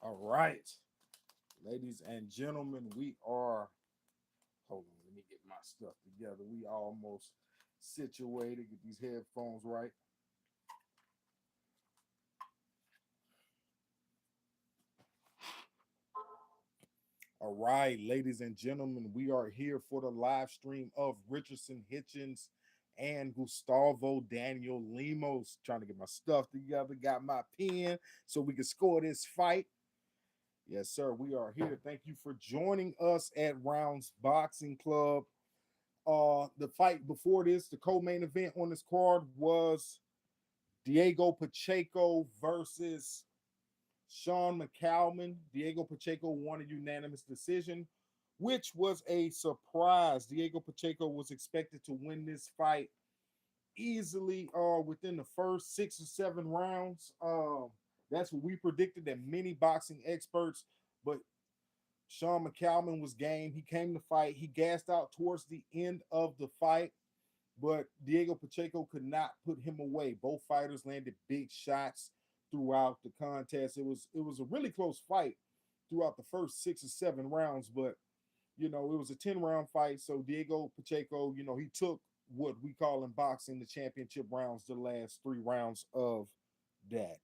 All right, ladies and gentlemen, we are. Hold on, let me get my stuff together. We almost situated. Get these headphones right. All right, ladies and gentlemen, we are here for the live stream of Richardson, Hitchins, and Gustavo Daniel Lemos. Trying to get my stuff together. Got my pen so we can score this fight. Yes, sir. We are here. Thank you for joining us at Rounds Boxing Club. The fight before this, the co-main event on this card was Diego Pacheco versus Sean McCalman. Diego Pacheco won a unanimous decision, which was a surprise. Diego Pacheco was expected to win this fight easily within the first 6 or 7 rounds. That's what we predicted, that many boxing experts, but Sean McCalman was game. He came to fight. He gassed out towards the end of the fight, but Diego Pacheco could not put him away. Both fighters landed big shots throughout the contest. It was a really close fight throughout the first 6 or 7 rounds, but it was a 10 round fight. So Diego Pacheco, he took what we call in boxing the championship rounds, the last 3 rounds of that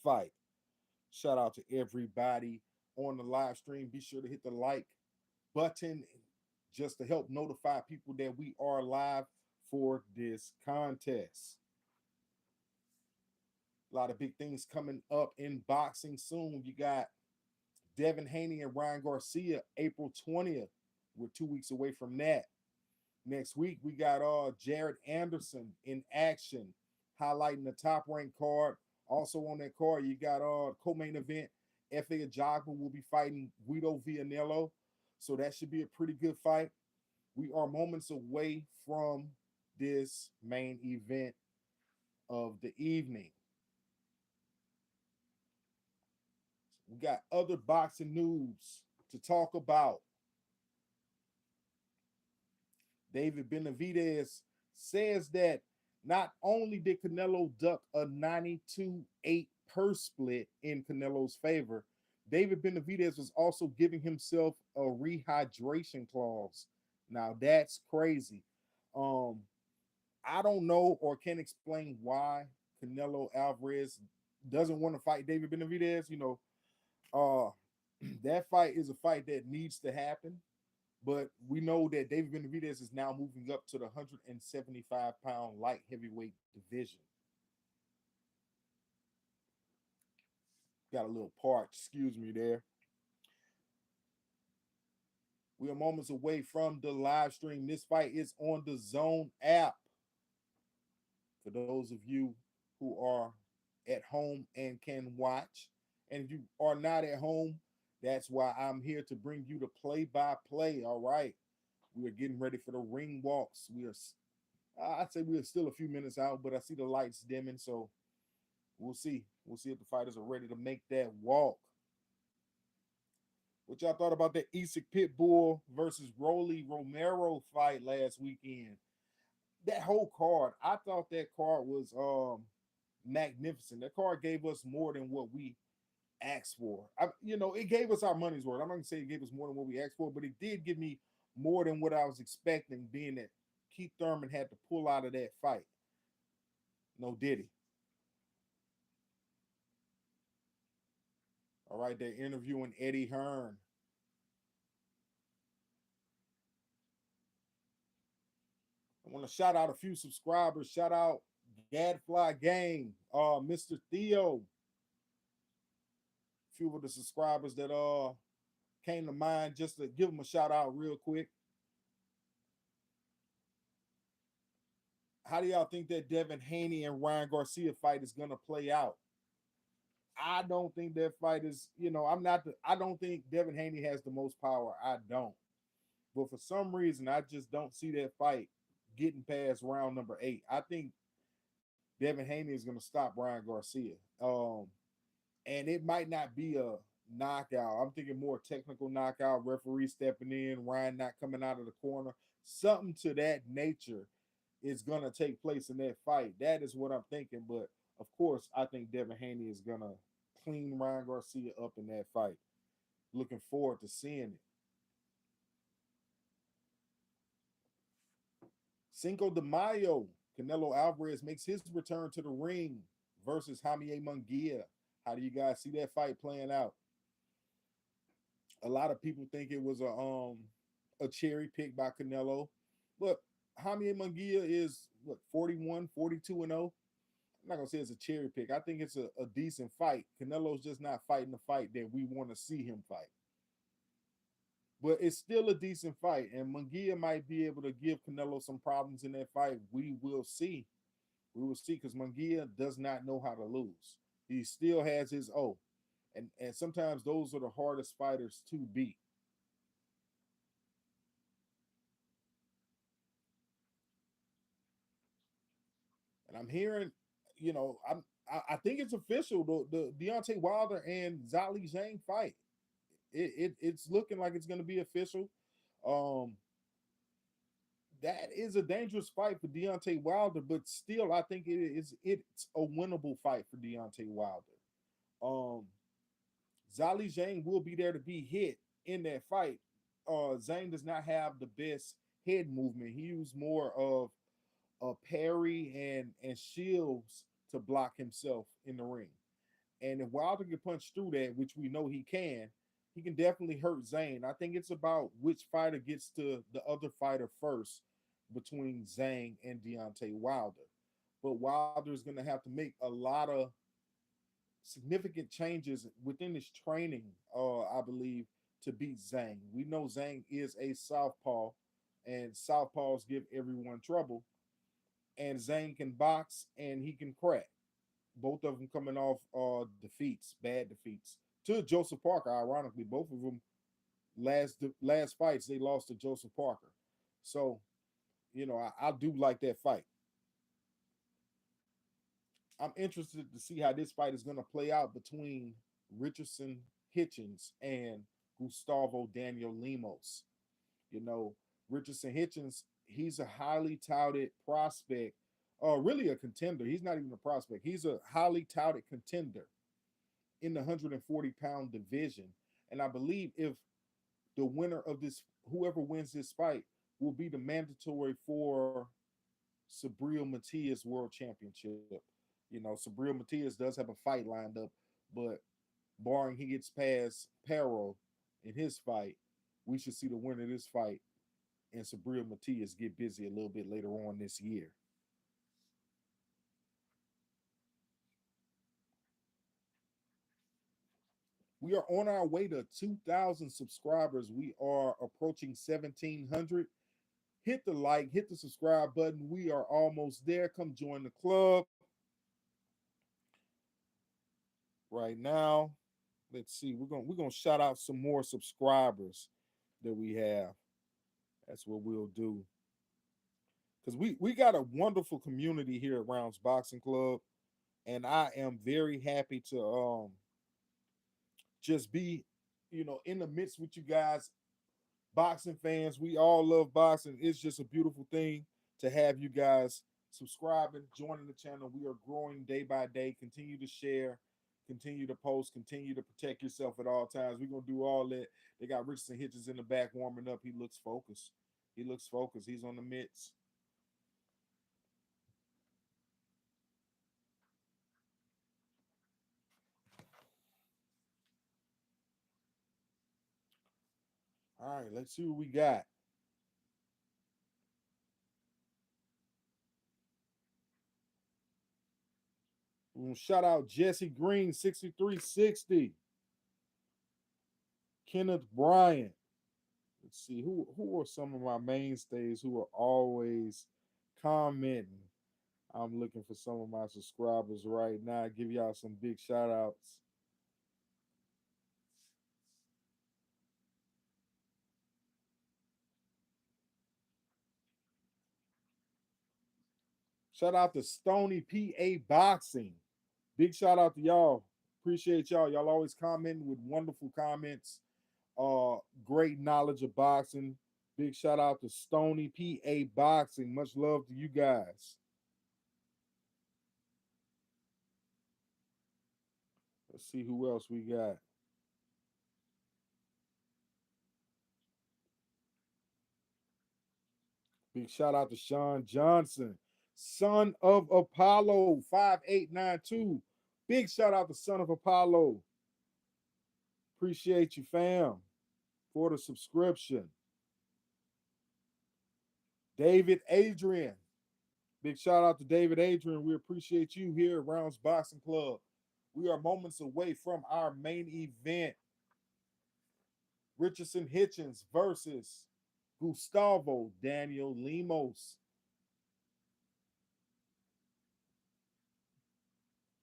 fight. Shout out to everybody on the live stream. Be sure to hit the like button just to help notify people that we are live for this contest. A lot of big things coming up in boxing soon. You got Devin Haney and Ryan Garcia, April 20th. We're 2 weeks away from that. Next week, we got Jared Anderson in action, highlighting the top ranked card. Also on that card, you got co-main event. F.A. Ajagba will be fighting Guido Vianello. So that should be a pretty good fight. We are moments away from this main event of the evening. We got other boxing news to talk about. David Benavidez says that not only did Canelo duck a 92-8 purse split in Canelo's favor, David Benavidez was also giving himself a rehydration clause. Now that's crazy. Um, I don't know or can't explain why Canelo Alvarez doesn't want to fight David Benavidez. Uh, that fight is a fight that needs to happen. But we know that David Benavidez is now moving up to the 175-pound light heavyweight division. Got a little part, excuse me there. We are moments away from the live stream. This fight is on the Zone app. For those of you who are at home and can watch, and if you are not at home, that's why I'm here to bring you the play-by-play. All right. We are getting ready for the ring walks. I'd say we are still a few minutes out, but I see the lights dimming, so we'll see. We'll see if the fighters are ready to make that walk. What y'all thought about that Isak Pitbull versus Rolly Romero fight last weekend? That whole card, I thought that card was magnificent. That card gave us more than what we asked for. It gave us our money's worth. I'm not gonna say it gave us more than what we asked for, but it did give me more than what I was expecting, being that Keith Thurman had to pull out of that fight. No, did he? All right, they're interviewing Eddie Hearn. I want to shout out a few subscribers. Shout out Gadfly Gang, Mr. Theo. A few of the subscribers that came to mind, just to give them a shout out real quick. How do y'all think that Devin Haney and Ryan Garcia fight is gonna play out? I don't think that fight is, I don't think Devin Haney has the most power. I don't. But for some reason, I just don't see that fight getting past round number 8. I think Devin Haney is going to stop Ryan Garcia. And it might not be a knockout. I'm thinking more technical knockout, referee stepping in, Ryan not coming out of the corner. Something to that nature is going to take place in that fight. That is what I'm thinking. But of course, I think Devin Haney is going to clean Ryan Garcia up in that fight. Looking forward to seeing it. Cinco de Mayo, Canelo Alvarez makes his return to the ring versus Jaime Munguia. How do you guys see that fight playing out? A lot of people think it was a cherry pick by Canelo, but Jaime Munguia is what 41, 42 and 0. I'm not gonna say it's a cherry pick. I think it's a decent fight. Canelo's just not fighting the fight that we want to see him fight. But it's still a decent fight, and Munguia might be able to give Canelo some problems in that fight. We will see. We will see because Munguia does not know how to lose. He still has his O, and sometimes those are the hardest fighters to beat. And I'm hearing, I think it's official. The Deontay Wilder and Zhali Zhang fight. It's looking like it's going to be official. Um, that is a dangerous fight for Deontay Wilder, but still, I think it's a winnable fight for Deontay Wilder. Um, Zhali Zhang will be there to be hit in that fight. Zhang does not have the best head movement. He used more of a parry and shields to block himself in the ring. And if Wilder can punch through that, which we know he can definitely hurt Zane. I think it's about which fighter gets to the other fighter first between Zhang and Deontay Wilder. But Wilder is going to have to make a lot of significant changes within his training, I believe, to beat Zhang. We know Zhang is a southpaw, and southpaws give everyone trouble. And Zhang can box and he can crack. Both of them coming off defeats, bad defeats to Joseph Parker. Ironically, both of them last fights they lost to Joseph Parker. So I do like that fight. I'm interested to see how this fight is going to play out between Richardson Hitchins and Gustavo Daniel Lemos. You know, Richardson Hitchins, he's a highly touted prospect, really a contender. He's not even a prospect. He's a highly touted contender in the 140-pound division. And I believe if the winner of this, whoever wins this fight, will be the mandatory for Sabril Matias World Championship. Sabril Matias does have a fight lined up, but barring he gets past Perro in his fight, we should see the winner of this fight and Sabril Matias get busy a little bit later on this year. We are on our way to 2,000 subscribers. We are approaching 1,700. Hit the like, hit the subscribe button. We are almost there. Come join the club right now. Let's see. We're gonna shout out some more subscribers that we have. That's what we'll do. Because we got a wonderful community here at Rounds Boxing Club. And I am very happy to just be, in the midst with you guys, boxing fans. We all love boxing. It's just a beautiful thing to have you guys subscribing, joining the channel. We are growing day by day. Continue to share, continue to post, continue to protect yourself at all times. We're gonna do all that. They got Richardson Hitchens in the back warming up. He looks focused. He looks focused. He's on the mitts. All right, let's see what we got. We're gonna shout out Jesse Green, 6360. Kenneth Bryant. Let's see who are some of my mainstays who are always commenting. I'm looking for some of my subscribers right now. Give y'all some big shout outs. Shout out to Stony PA Boxing. Big shout out to y'all. Appreciate y'all. Y'all always commenting with wonderful comments. Great knowledge of boxing. Big shout out to Stony PA Boxing. Much love to you guys. Let's see who else we got. Big shout out to Sean Johnson, son of Apollo 5892. Big shout out to son of Apollo. Appreciate you, fam, for the subscription. David Adrian. Big shout out to David Adrian. We appreciate you here at Rounds Boxing Club. We are moments away from our main event. Richardson Hitchins versus Gustavo Daniel Lemos.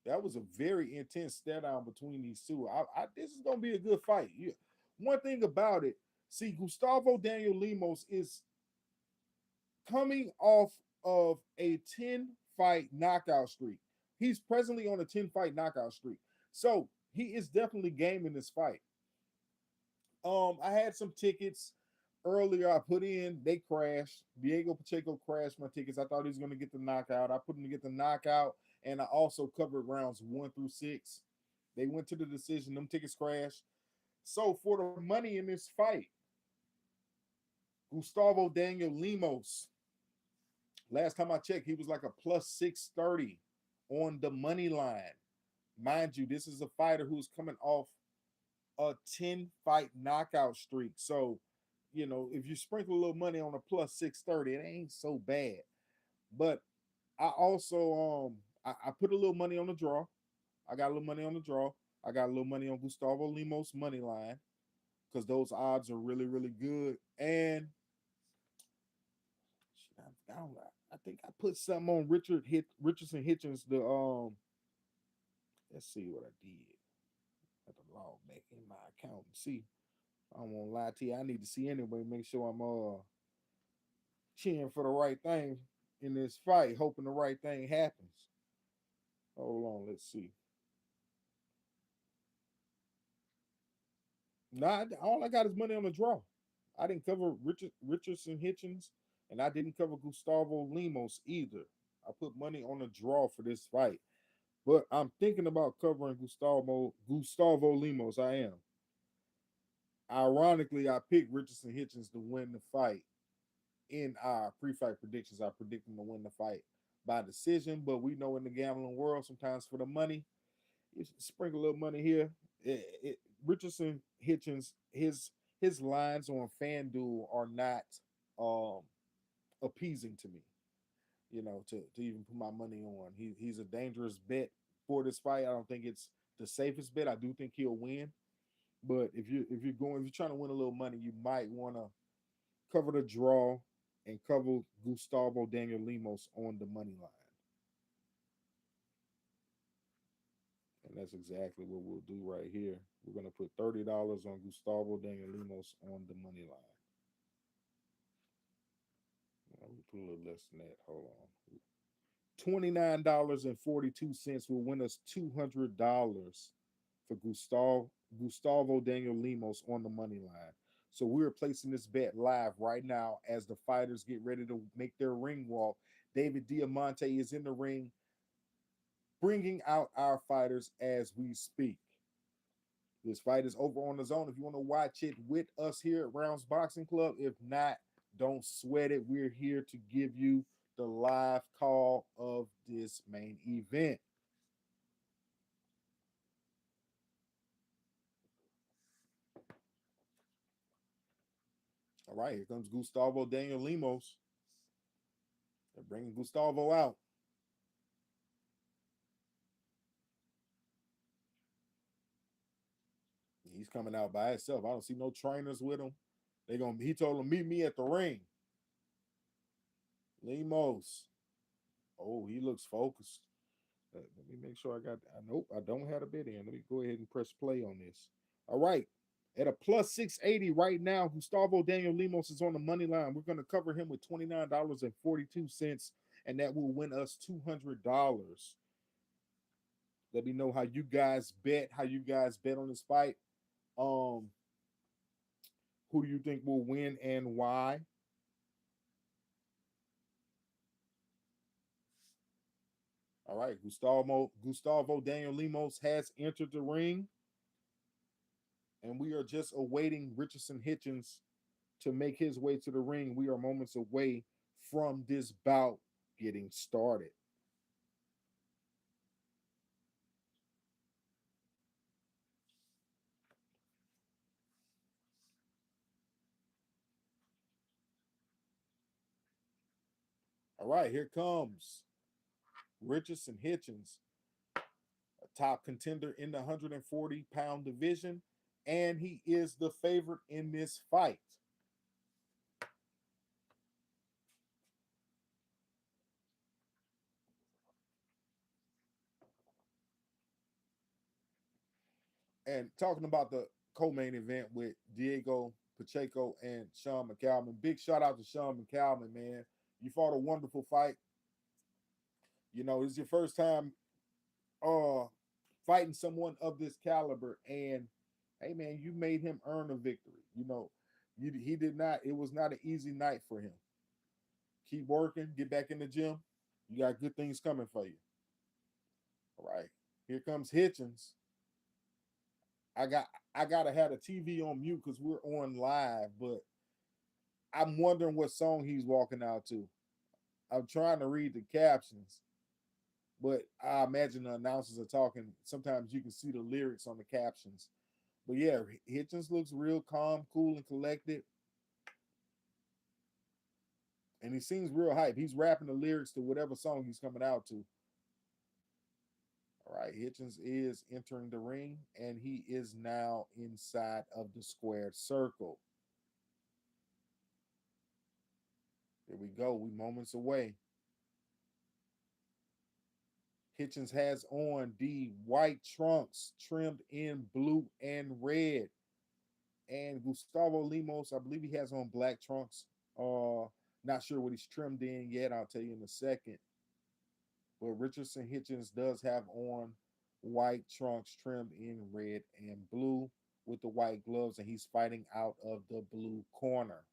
That was a very intense stare down between these two. This is gonna be a good fight. One thing about it, see, Gustavo Daniel Lemos is coming off of a 10-fight knockout streak. He's presently on a 10-fight knockout streak. So he is definitely gaming this fight. I had some tickets earlier. I put in, they crashed. Diego Pacheco crashed my tickets. I thought he was going to get the knockout. I put him to get the knockout, and I also covered rounds 1 through 6. They went to the decision. Them tickets crashed. So for the money in this fight, Gustavo Daniel Lemos. Last time I checked, he was like a plus 630 on the money line. Mind you, this is a fighter who's coming off a 10-fight knockout streak. So, if you sprinkle a little money on a plus 630, it ain't so bad. But I also I put a little money on the draw. I got a little money on the draw. I got a little money on Gustavo Lemos money line because those odds are really, really good. And I think I put something on Richardson Hitchins. Let's see what I did. I have to log back in my account and see. I don't want to lie to you. I need to see anyway. Make sure I'm cheering for the right thing in this fight, hoping the right thing happens. Hold on, let's see. Nah, all I got is money on the draw. I didn't cover Richardson Hitchins, and I didn't cover Gustavo Lemos either. I put money on the draw for this fight, but I'm thinking about covering Gustavo Lemos. I am. Ironically, I picked Richardson Hitchins to win the fight in our pre-fight predictions. I predict him to win the fight by decision, but we know in the gambling world, sometimes for the money, you sprinkle a little money here. Richardson Hitchens, his lines on FanDuel are not um, appeasing to me. To even put my money on. He's a dangerous bet for this fight. I don't think it's the safest bet. I do think he'll win. But if you're trying to win a little money, you might want to cover the draw and cover Gustavo Daniel Lemos on the money line. And that's exactly what we'll do right here. We're going to put $30 on Gustavo Daniel Lemos on the money line. We put a little less than that. Hold on. $29.42 will win us $200 for Gustavo Daniel Lemos on the money line. So we're placing this bet live right now as the fighters get ready to make their ring walk. David Diamante is in the ring, bringing out our fighters as we speak. This fight is over on the zone. If you want to watch it with us here at Rounds Boxing Club, if not, don't sweat it. We're here to give you the live call of this main event. All right, here comes Gustavo Daniel Lemos. They're bringing Gustavo out. He's coming out by himself. I don't see no trainers with him. He told him, meet me at the ring. Lemos. Oh, he looks focused. Let me make sure I got. Nope, I don't have a bid in. Let me go ahead and press play on this. All right, at a plus 680 right now, Gustavo Daniel Lemos is on the money line. We're going to cover him with $29.42, and that will win us $200. Let me know how you guys bet. How you guys bet on this fight. Um, who do you think will win and why? All right, Gustavo Daniel Lemos has entered the ring, and we are just awaiting Richardson Hitchins to make his way to the ring. We are moments away from this bout getting started. All right, here comes Richardson Hitchins, a top contender in the 140-pound division, and he is the favorite in this fight. And talking about the co-main event with Diego Pacheco and Sean McCalman, big shout out to Sean McCalman, man. You fought a wonderful fight. You know, it's your first time uh fighting someone of this caliber, and hey man, you made him earn a victory. You know, he did not. It was not an easy night for him. Keep working, get back in the gym. You got good things coming for you. All right, here comes Hitchens. I got I gotta have the TV on mute because we're on live, but I'm wondering what song he's walking out to. I'm trying to read the captions, but I imagine the announcers are talking. Sometimes you can see the lyrics on the captions. But yeah, Hitchens looks real calm, cool, and collected, and he seems real hype. He's rapping the lyrics to whatever song he's coming out to. All right, Hitchens is entering the ring, and he is now inside of the squared circle. There we go. We moments away. Hitchens has on the white trunks trimmed in blue and red. And Gustavo Lemos, I believe he has on black trunks. Not sure what he's trimmed in yet. I'll tell you in a second. But Richardson Hitchens does have on white trunks trimmed in red and blue with the white gloves, and he's fighting out of the blue corner.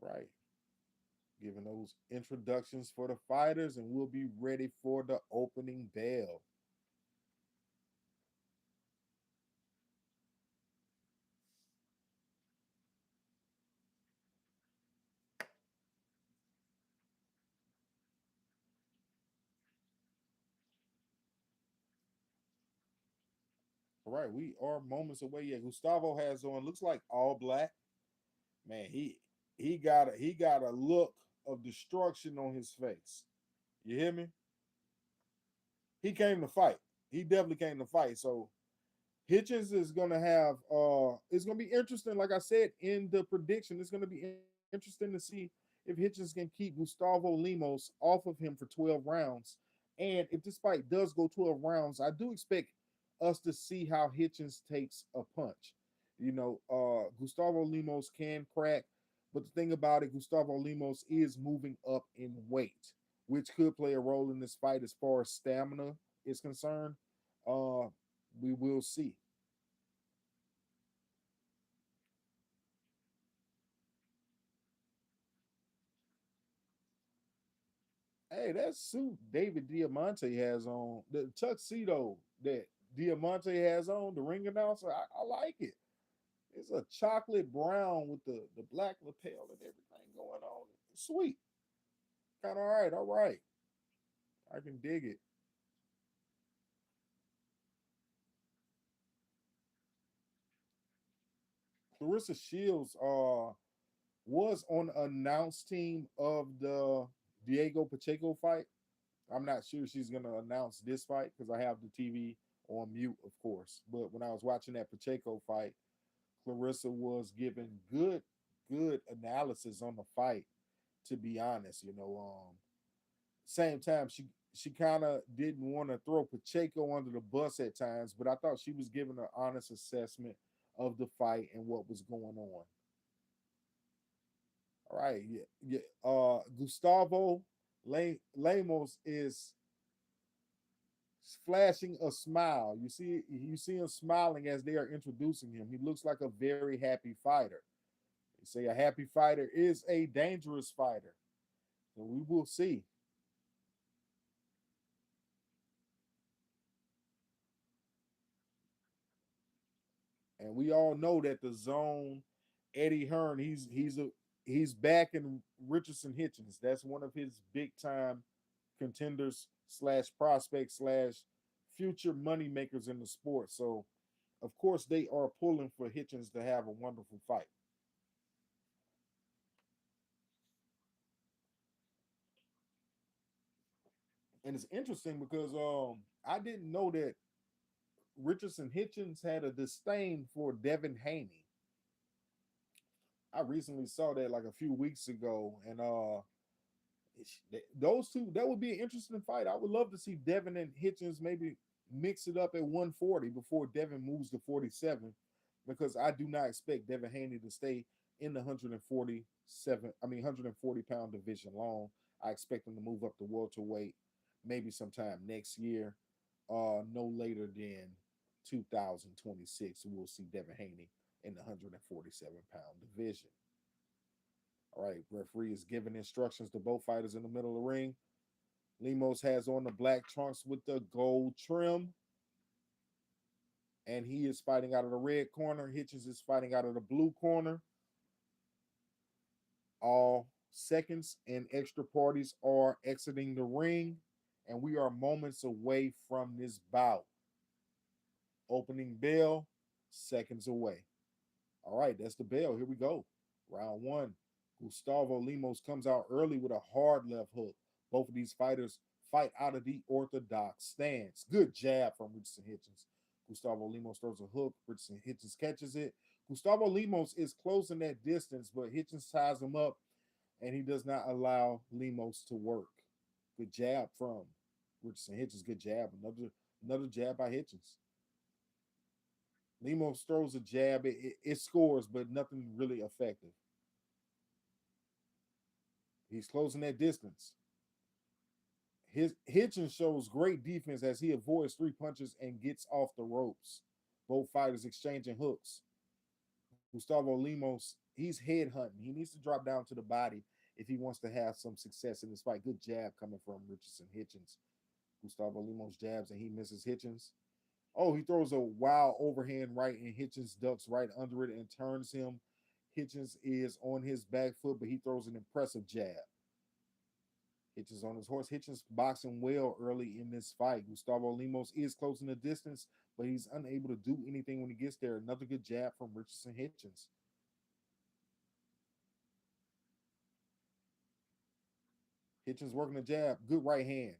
Right. Giving those introductions for the fighters, and we'll be ready for the opening bell. All right, we are moments away. Yeah, Gustavo has on looks like all black. Man, he got a look of destruction on his face. You hear me? He came to fight. He definitely came to fight. So Hitchens is gonna have it's gonna be interesting. Like I said in the prediction, it's gonna be interesting to see if Hitchens can keep Gustavo Lemos off of him for 12 rounds. And if this fight does go 12 rounds, I do expect us to see how Hitchens takes a punch. You know, Gustavo Lemos can crack, but the thing about it, Gustavo Lemos is moving up in weight, which could play a role in this fight as far as stamina is concerned. Uh, we will see. Hey, that suit David Diamante has on, the tuxedo that Diamante has on, the ring announcer, I like it. It's a chocolate brown with the black lapel and everything going on. Sweet. Kind of all right. All right. I can dig it. Clarissa Shields was on the announced team of the Diego Pacheco fight. I'm not sure she's gonna announce this fight because I have the TV on mute, of course. But when I was watching that Pacheco fight, Clarissa was giving good analysis on the fight. To be honest, you know, same time she kind of didn't want to throw Pacheco under the bus at times, but I thought she was giving an honest assessment of the fight and what was going on. All right, yeah, yeah. Gustavo Lemos is flashing a smile. You see him smiling as they are introducing him. He looks like a very happy fighter. Say a happy fighter is a dangerous fighter. So we will see. And we all know that the zone, Eddie Hearn, he's back in Richardson Hitchins. That's one of his big time contenders slash prospects slash future money makers in the sport. So of course they are pulling for Hitchins to have a wonderful fight. And it's interesting because I didn't know that Richardson Hitchins had a disdain for Devin Haney. I recently saw that like a few weeks ago, and those two, that would be an interesting fight. I would love to see Devin and Hitchens maybe mix it up at 140 before Devin moves to 47, because I do not expect Devin Haney to stay in the 140 pound division long. I expect him to move up to welterweight maybe sometime next year, no later than 2026. We'll see Devin Haney in the 147-pound division. All right, referee is giving instructions to both fighters in the middle of the ring. Lemos has on the black trunks with the gold trim, and he is fighting out of the red corner. Hitchens is fighting out of the blue corner. All seconds and extra parties are exiting the ring, and we are moments away from this bout. Opening bell, seconds away. All right, that's the bell. Here we go. Round one. Gustavo Lemos comes out early with a hard left hook. Both of these fighters fight out of the orthodox stance. Good jab from Richardson Hitchens. Gustavo Lemos throws a hook. Richardson Hitchens catches it. Gustavo Lemos is closing that distance, but Hitchens ties him up, and he does not allow Lemos to work. Good jab from Richardson Hitchens. Good jab. Another jab by Hitchens. Lemos throws a jab. It scores, but nothing really effective. He's closing that distance. His Hitchens shows great defense as he avoids three punches and gets off the ropes. Both fighters exchanging hooks. Gustavo Lemos, he's head hunting. He needs to drop down to the body if he wants to have some success in this fight. Good jab coming from Richardson Hitchens. Gustavo Lemos jabs and he misses Hitchens. Oh, he throws a wild overhand right, and Hitchens ducks right under it and turns him. Hitchens is on his back foot, but he throws an impressive jab. Hitchens on his horse. Hitchens boxing well early in this fight. Gustavo Lemos is closing the distance, but he's unable to do anything when he gets there. Another good jab from Richardson Hitchens. Hitchens working the jab. Good right hand.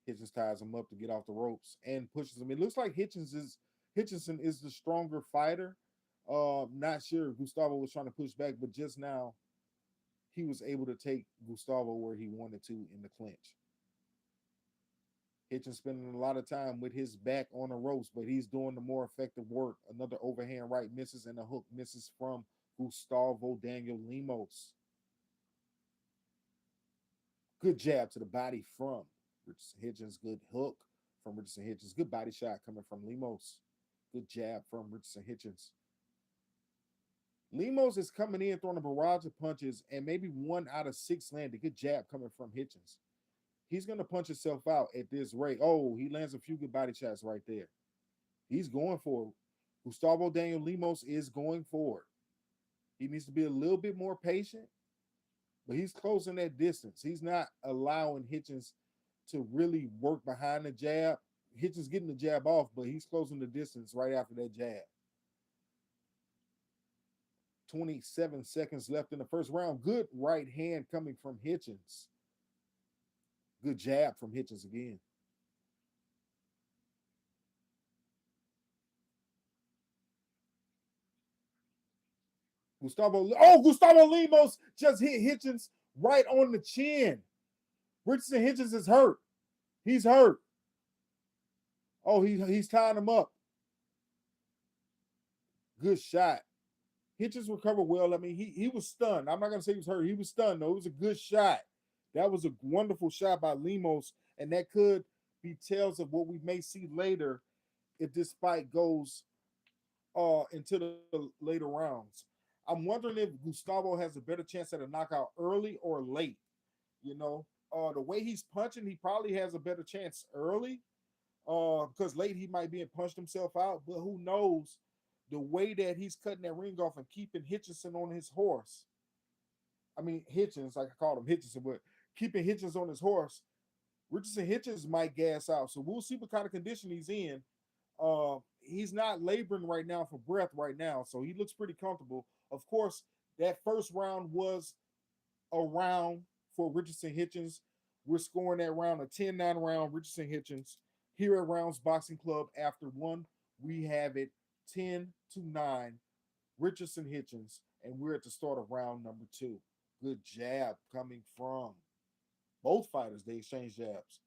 Hitchens ties him up to get off the ropes and pushes him. It looks like Hitchinson is the stronger fighter. Not sure Gustavo was trying to push back, but just now he was able to take Gustavo where he wanted to in the clinch. Hitchens spending a lot of time with his back on the ropes, but he's doing the more effective work. Another overhand right misses, and a hook misses from Gustavo Daniel Lemos. Good jab to the body from Richardson Hitchens. Good hook from Richardson Hitchens. Good body shot coming from Lemos. Good jab from Richardson Hitchens. Lemos is coming in throwing a barrage of punches, and maybe one out of six landed. Good jab coming from Hitchens. He's going to punch himself out at this rate. Oh, he lands a few good body shots right there. He's going for it. Gustavo Daniel Lemos is going for it. He needs to be a little bit more patient, but he's closing that distance. He's not allowing Hitchens to really work behind the jab. Hitchens getting the jab off, but he's closing the distance right after that jab. 27 seconds left in the first round. Good right hand coming from Hitchens. Good jab from Hitchens again. Gustavo Lemos just hit Hitchens right on the chin. Richardson Hitchens is hurt. He's hurt. Oh, he's tying him up. Good shot. Hitchens recovered well. I mean, he was stunned. I'm not gonna say he was hurt. He was stunned. though. It was a good shot. That was a wonderful shot by Lemos, and that could be tales of what we may see later if this fight goes into the later rounds. I'm wondering if Gustavo has a better chance at a knockout early or late. You know, the way he's punching, he probably has a better chance early. Because late he might be and punched himself out, but who knows? The way that he's cutting that ring off and keeping Hitchison on his horse. I mean Hitchins, like I called him Hitchison, but keeping Hitchins on his horse. Richardson Hitchins might gas out, so we'll see what kind of condition he's in. He's not laboring right now for breath right now, so he looks pretty comfortable. Of course, that first round was a round for Richardson Hitchins. We're scoring that round a 10-9 round, Richardson Hitchins. Here at Rounds Boxing Club, after one, we have it 10-9, Richardson Hitchins, and we're at the start of round number two. Good jab coming from both fighters. They exchange jabs.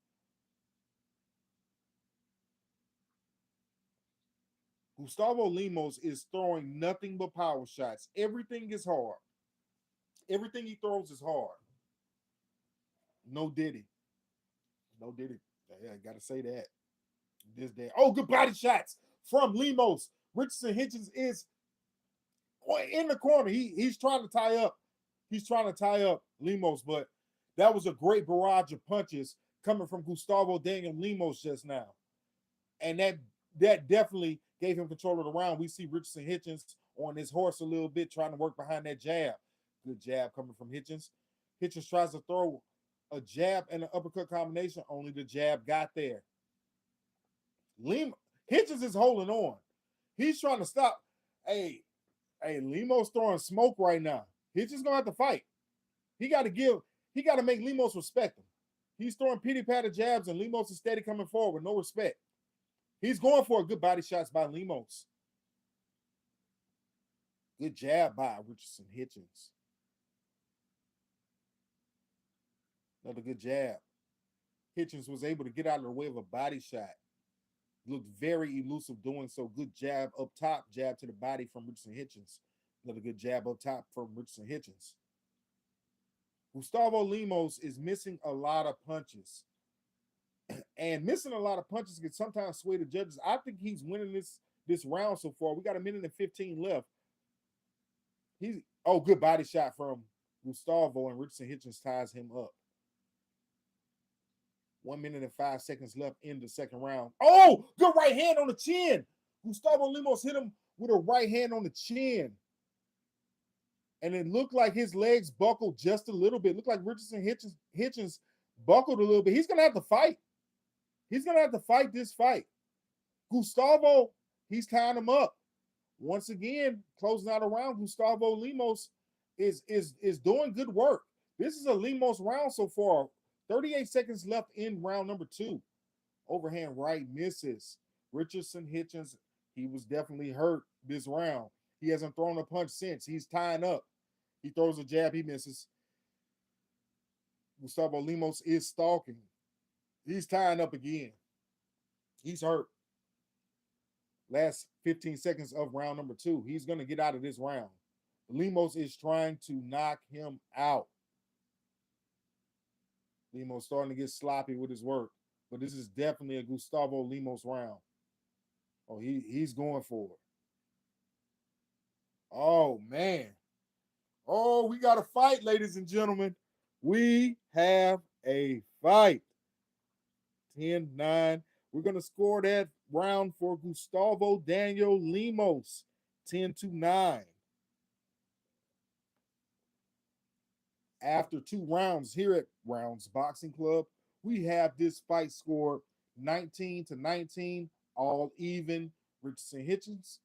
Gustavo Lemos is throwing nothing but power shots. Everything is hard. Everything he throws is hard. No Diddy. No Diddy. I gotta say that. This day. Oh, good body shots from Lemos. Richardson Hitchins is in the corner. He's trying to tie up. He's trying to tie up Lemos, but that was a great barrage of punches coming from Gustavo Daniel Lemos just now. And that definitely gave him control of the round. We see Richardson Hitchins on his horse a little bit, trying to work behind that jab. Good jab coming from Hitchins. Hitchins tries to throw a jab and an uppercut combination. Only the jab got there. Hitchins is holding on. He's trying to stop. Hey, Lemos throwing smoke right now. Hitchins gonna have to fight. He got to make Lemos respect him. He's throwing pity patter jabs, and Lemos is steady coming forward, no respect. He's going for a good body shots by Lemos. Good jab by Richardson Hitchins. Another good jab. Hitchins was able to get out of the way of a body shot. Looked very elusive doing so. Good jab up top, jab to the body from Richardson Hitchins. Another good jab up top from Richardson Hitchins. Gustavo Lemos is missing a lot of punches. And missing a lot of punches can sometimes sway the judges. I think he's winning this round so far. We got a minute and 15 left. Good body shot from Gustavo, and Richardson Hitchins ties him up. 1 minute and 5 seconds left in the second round. Oh, good right hand on the chin. Gustavo Lemos hit him with a right hand on the chin. And it looked like his legs buckled just a little bit. It looked like Richardson Hitchins buckled a little bit. He's going to have to fight. He's going to have to fight this fight. Gustavo, he's tying him up. Once again, closing out a round, Gustavo Lemos is doing good work. This is a Lemos round so far. 38 seconds left in round number two. Overhand right misses. Richardson Hitchins, he was definitely hurt this round. He hasn't thrown a punch since. He's tying up. He throws a jab, he misses. Gustavo Lemos is stalking. He's tying up again. He's hurt. Last 15 seconds of round number two. He's going to get out of this round. Lemos is trying to knock him out. Lemos starting to get sloppy with his work. But this is definitely a Gustavo Lemos round. Oh, he's going for it. Oh, man. Oh, we got a fight, ladies and gentlemen. We have a fight. 10-9. We're going to score that round for Gustavo Daniel Lemos. 10-9. After 2 rounds here at Rounds Boxing Club, we have this fight scored 19-19, all even. Richardson Hitchins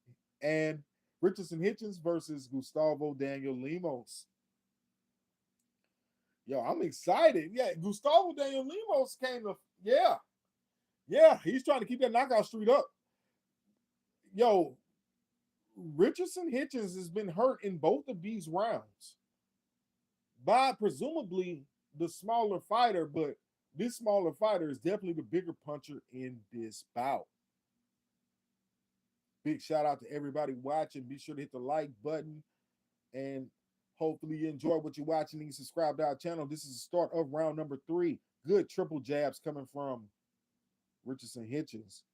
versus Gustavo Daniel Lemos. Yo, I'm excited. Yeah, Gustavo Daniel Lemos came to, yeah, he's trying to keep that knockout streak up. Yo, Richardson Hitchins has been hurt in both of these rounds by presumably the smaller fighter, but this smaller fighter is definitely the bigger puncher in this bout. Big shout out to everybody watching. Be sure to hit the like button, and hopefully you enjoy what you're watching and subscribe to our channel. This is the start of round number 3. Good triple jabs coming from Richardson Hitchins.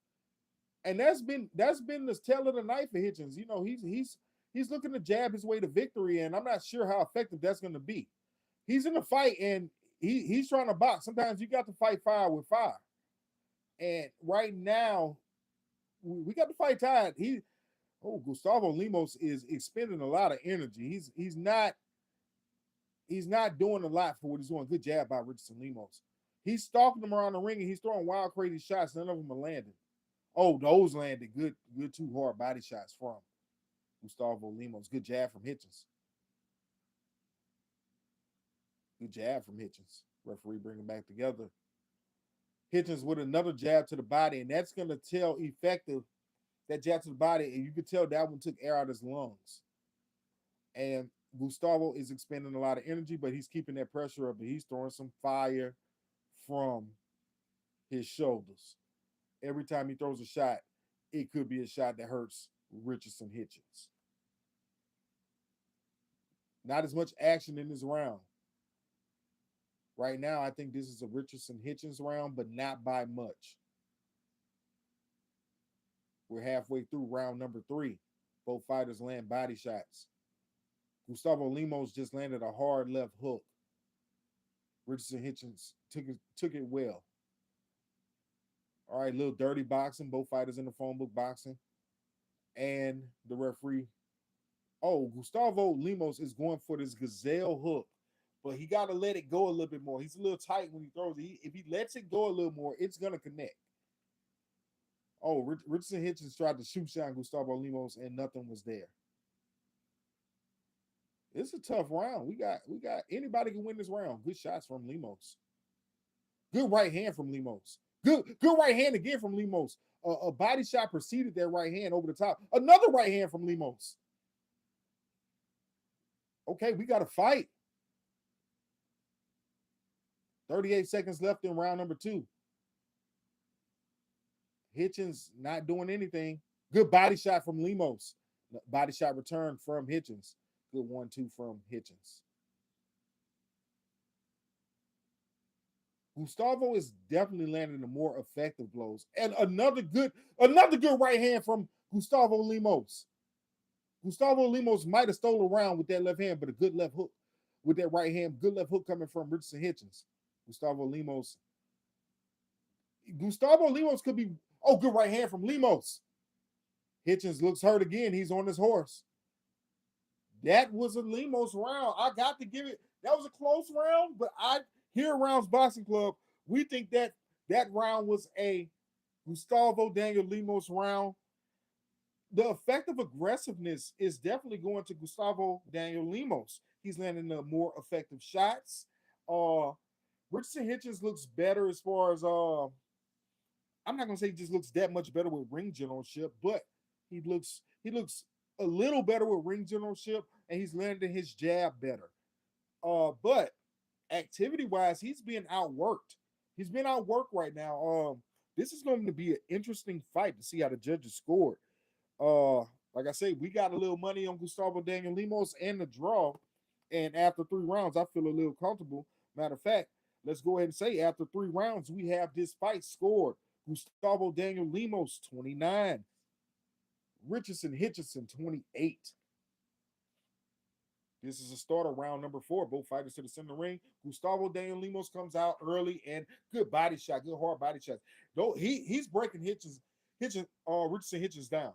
And that's been the tail of the knife for Hitchins. You know, He's looking to jab his way to victory, and I'm not sure how effective that's going to be. He's in a fight, and he's trying to box. Sometimes you got to fight fire with fire. And right now, we got the fight tied. Gustavo Lemos is expending a lot of energy. He's not doing a lot for what he's doing. Good jab by Richardson Lemos. He's stalking him around the ring and he's throwing wild, crazy shots. None of them are landing. Oh, those landed good two hard body shots from Gustavo Lemos. Good jab from Hitchins. Good jab from Hitchins. Referee bringing back together. Hitchins with another jab to the body, and that's going to tell effective. That jab to the body, and you could tell that one took air out of his lungs. And Gustavo is expending a lot of energy, but he's keeping that pressure up, and he's throwing some fire from his shoulders. Every time he throws a shot, it could be a shot that hurts Richardson Hitchins. Not as much action in this round. Right now, I think this is a Richardson Hitchins round, but not by much. We're halfway through round number 3. Both fighters land body shots. Gustavo Lemos just landed a hard left hook. Richardson Hitchins took it well. All right, little dirty boxing. Both fighters in the phone book boxing. And the referee. Oh, Gustavo Lemos is going for this gazelle hook, but he got to let it go a little bit more. He's a little tight when he throws it. If he lets it go a little more, it's going to connect. Oh, Richardson Hitchins tried to shoot shot Gustavo Lemos, and nothing was there. It's a tough round. We got anybody can win this round. Good shots from Lemos. Good right hand from Lemos. Good right hand again from Lemos. A body shot preceded that right hand over the top. Another right hand from Lemos. Okay, we got to fight. 38 seconds left in round number 2. Hitchins not doing anything. Good body shot from Lemos. Body shot return from Hitchins. Good 1-2 from Hitchins. Gustavo is definitely landing the more effective blows. And another good right hand from Gustavo Lemos. Gustavo Lemos might have stolen around with that left hand, but a good left hook with that right hand. Good left hook coming from Richardson Hitchins. Gustavo Lemos could be, good right hand from Lemos. Hitchins looks hurt again. He's on his horse. That was a Lemos round. I got to give it. That was a close round, but here at Rounds Boxing Club, we think that round was a Gustavo Daniel Lemos round. The effective aggressiveness is definitely going to Gustavo Daniel Lemos. He's landing the more effective shots. Richardson Hitchins looks better as far as I'm not gonna say he just looks that much better with ring generalship, but he looks a little better with ring generalship, and he's landing his jab better. But activity-wise, he's being outworked. He's being outworked right now. This is going to be an interesting fight to see how the judges scored. Like I say, we got a little money on Gustavo Daniel Lemos and the draw. And after 3 rounds, I feel a little comfortable. Matter of fact, let's go ahead and say after 3 rounds, we have this fight scored. Gustavo Daniel Lemos, 29. Richardson Hitchins, 28. This is a starter round number 4. Both fighters to the center ring. Gustavo Daniel Lemos comes out early and good body shot, good hard body shots. Though he's breaking Richardson Hitchins down.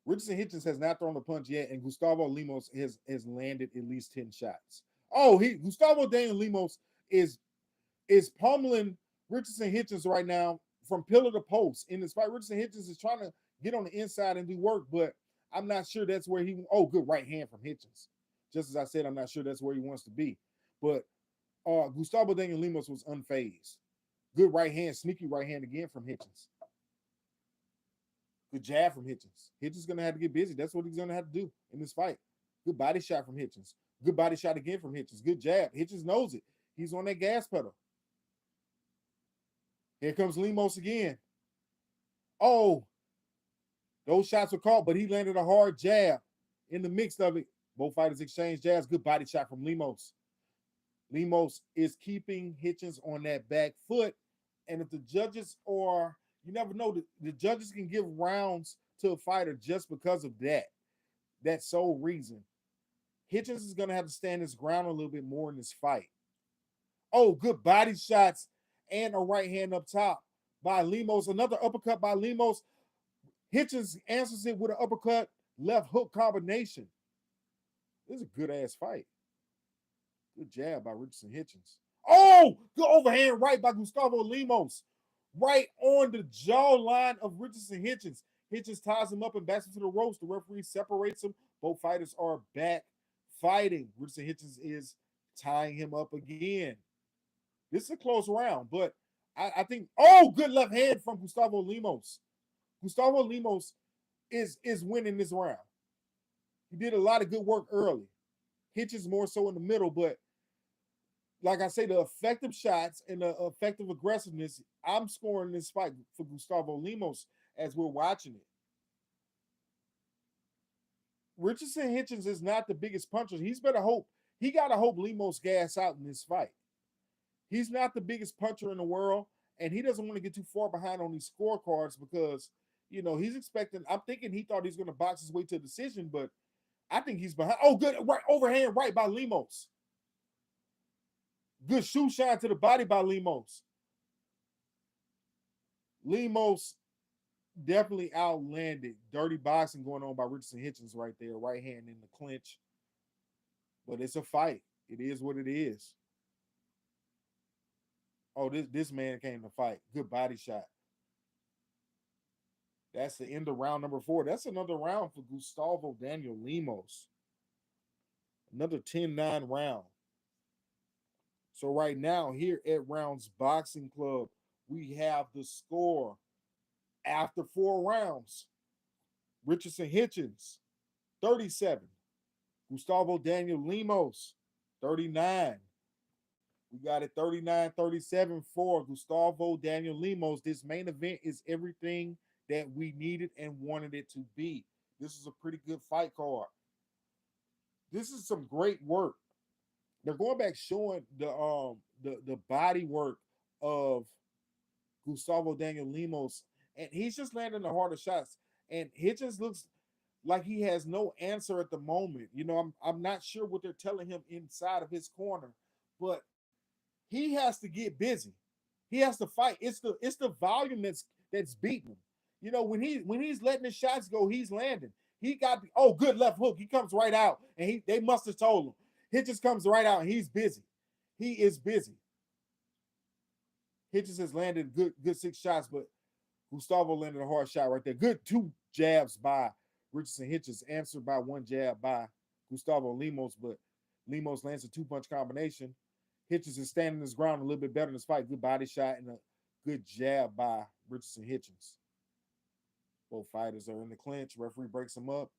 Richardson Hitchins has not thrown a punch yet, and Gustavo Lemos has landed at least 10 shots. Gustavo Daniel Lemos is pummeling Richardson Hitchins right now from pillar to post in this fight. Richardson Hitchins is trying to get on the inside and do work, but I'm not sure that's where good right hand from Hitchins. Just as I said, I'm not sure that's where he wants to be. But Gustavo Daniel Lemos was unfazed. Good right hand, sneaky right hand again from Hitchins. Good jab from Hitchins. Hitchins is going to have to get busy. That's what he's going to have to do in this fight. Good body shot from Hitchins. Good body shot again from Hitchins. Good jab. Hitchins knows it. He's on that gas pedal. Here comes Lemos again. Oh, those shots were caught, but he landed a hard jab in the mix of it. Both fighters exchange jabs. Good body shot from Lemos. Lemos is keeping Hitchins on that back foot. And if the judges are, You never know. The judges can give rounds to a fighter just because of that sole reason. Hitchins is going to have to stand his ground a little bit more in this fight. Oh, good body shots and a right hand up top by Lemos. Another uppercut by Lemos. Hitchins answers it with an uppercut, left hook combination. This is a good ass fight. Good jab by Richardson Hitchins. Oh, good overhand right by Gustavo Lemos. Right on the jawline of Richardson Hitchins. Hitchins ties him up and backs him to the ropes. The referee separates them. Both fighters are back fighting. Richardson Hitchins is tying him up again. This is a close round, but I think, oh, good left hand from Gustavo Lemos. Gustavo Lemos is winning this round. He did a lot of good work early. Hitchins more so in the middle, but like I say, the effective shots and the effective aggressiveness, I'm scoring this fight for Gustavo Lemos as we're watching it. Richardson Hitchins is not the biggest puncher. He got to hope Lemos gas out in this fight. He's not the biggest puncher in the world, and he doesn't want to get too far behind on these scorecards because, he's expecting, I'm thinking he thought he's going to box his way to a decision, but I think he's behind. Oh, good right overhand right by Lemos. Good shoe shine to the body by Lemos. Lemos definitely outlanded. Dirty boxing going on by Richardson Hitchins right there. Right hand in the clinch. But it's a fight. It is what it is. Oh, this man came to fight. Good body shot. That's the end of round number 4. That's another round for Gustavo Daniel Lemos. Another 10-9 round. So right now, here at Rounds Boxing Club, we have the score after 4 rounds. Richardson Hitchins, 37. Gustavo Daniel Lemos, 39. We got it 39-37 for Gustavo Daniel Lemos. This main event is everything that we needed and wanted it to be. This is a pretty good fight card. This is some great work. They're going back showing the body work of Gustavo Daniel Lemos, and he's just landing the harder shots. And Hitchins looks like he has no answer at the moment. I'm not sure what they're telling him inside of his corner, but he has to get busy. He has to fight. It's the volume that's beating him. When he's letting his shots go, he's landing. He got good left hook. He comes right out, and they must have told him. Hitchins comes right out, and he's busy. He is busy. Hitchins has landed good 6 shots, but Gustavo landed a hard shot right there. Good 2 jabs by Richardson Hitchins, answered by 1 jab by Gustavo Lemos, but Lemos lands a 2-punch combination. Hitchins is standing his ground a little bit better in this fight. Good body shot and a good jab by Richardson Hitchins. Both fighters are in the clinch. Referee breaks them up.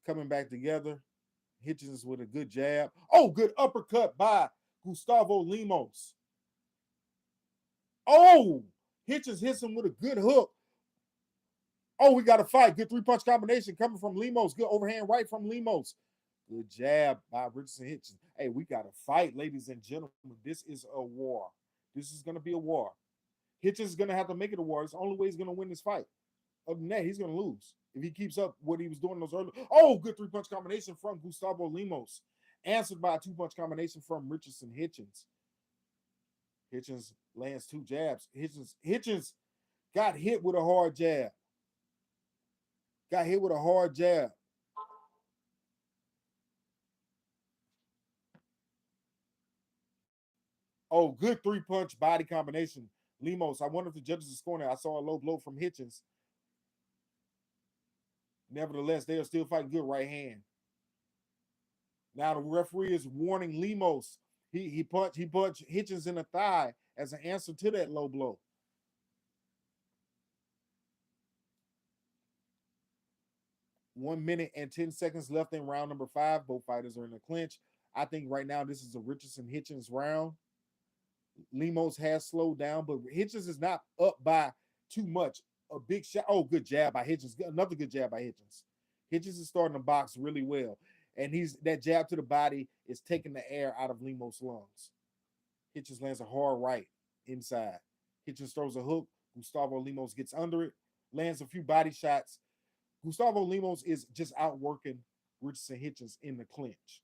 Coming back together. Hitchins with a good jab. Oh, good uppercut by Gustavo Lemos. Oh, Hitchins hits him with a good hook. Oh, we got a fight. Good 3-punch combination coming from Lemos. Good overhand right from Lemos. Good jab by Richardson Hitchins. Hey, we got a fight, ladies and gentlemen. This is a war. This is going to be a war. Hitchins is going to have to make it a war. It's the only way he's going to win this fight. Other than that, he's going to lose if he keeps up what he was doing those early. Oh, good 3-punch combination from Gustavo Lemos. Answered by a 2-punch combination from Richardson Hitchins. Hitchins lands 2 jabs. Hitchins got hit with a hard jab. Got hit with a hard jab. Oh, good 3-punch body combination. Lemos, I wonder if the judges are scoring it. I saw a low blow from Hitchins. Nevertheless, they are still fighting good right hand. Now the referee is warning Lemos. He punched Hitchins in the thigh as an answer to that low blow. One minute and 10 seconds left in round number 5. Both fighters are in the clinch. I think right now this is a Richardson Hitchins round. Lemos has slowed down, but Hitchins is not up by too much. A big shot. Oh, good jab by Hitchins. Another good jab by Hitchins. Hitchins is starting to box really well. And that jab to the body is taking the air out of Lemos' lungs. Hitchins lands a hard right inside. Hitchins throws a hook. Gustavo Lemos gets under it, lands a few body shots. Gustavo Lemos is just outworking Richardson Hitchins in the clinch.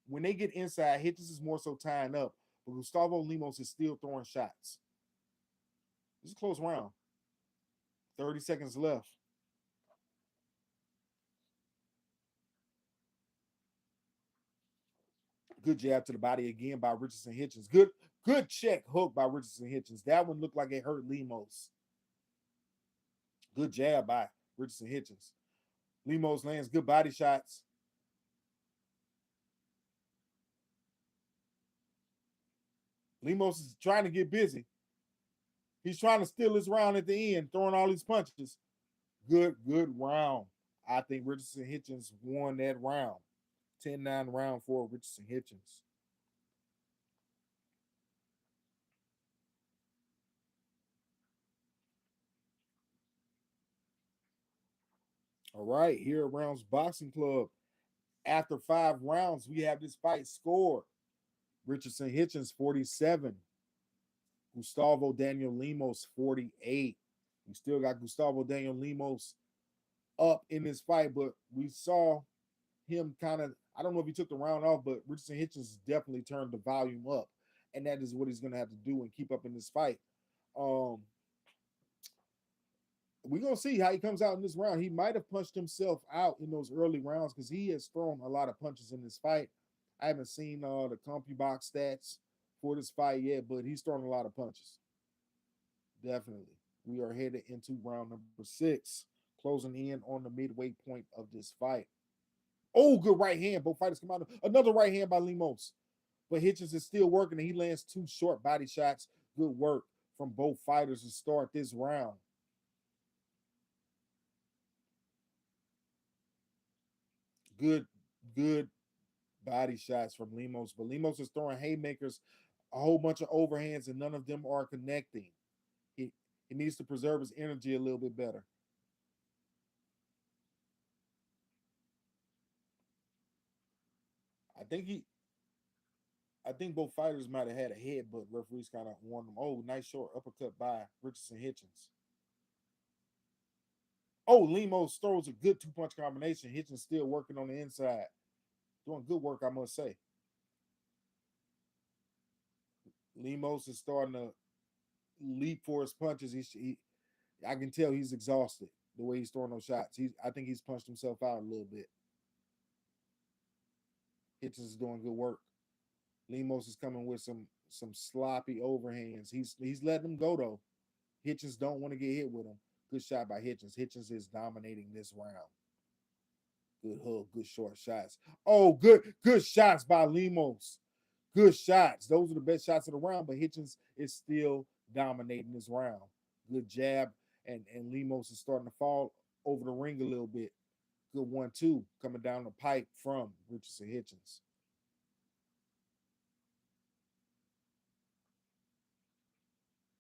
When they get inside, Hitchins is more so tying up, but Gustavo Lemos is still throwing shots. This is a close round. 30 seconds left. Good jab to the body again by Richardson Hitchins. Good check hook by Richardson Hitchins. That one looked like it hurt Lemos. Good jab by Richardson Hitchins. Lemos lands good body shots. Lemos is trying to get busy. He's trying to steal his round at the end, throwing all these punches. Good round. I think Richardson Hitchins won that round. 10-9 round for Richardson Hitchins. All right, here at Rounds Boxing Club. After 5 rounds, we have this fight scored. Richardson Hitchins 47. Gustavo Daniel Lemos 48. We still got Gustavo Daniel Lemos up in this fight, but we saw him kind of, I don't know if he took the round off, but Richardson Hitchins definitely turned the volume up. And that is what he's going to have to do and keep up in this fight. Um, we're going to see how he comes out in this round. He might have punched himself out in those early rounds because he has thrown a lot of punches in this fight. I haven't seen the CompuBox stats for this fight yet, but he's throwing a lot of punches. Definitely. We are headed into round number 6, closing in on the midway point of this fight. Oh, good right hand. Both fighters come out. Another right hand by Lemos. But Hitchins is still working, and he lands 2 short body shots. Good work from both fighters to start this round. Good body shots from Lemos. But Lemos is throwing haymakers, a whole bunch of overhands, and none of them are connecting. He needs to preserve his energy a little bit better. I think he I think both fighters might have had a head, but referees kind of warned them. Oh, nice short uppercut by Richardson Hitchins. Oh, Lemos throws a good 2-punch combination. Hitchins still working on the inside. Doing good work, I must say. Lemos is starting to leap for his punches. I can tell he's exhausted the way he's throwing those shots. I think he's punched himself out a little bit. Hitchins is doing good work. Lemos is coming with some sloppy overhands. He's letting them go though. Hitchins don't want to get hit with him. Good shot by Hitchins. Hitchins is dominating this round. Good hook, good short shots. Oh, good shots by Lemos. Good shots. Those are the best shots of the round, but Hitchins is still dominating this round. Good jab, and Lemos is starting to fall over the ring a little bit. Good 1-2 coming down the pipe from Richardson Hitchins.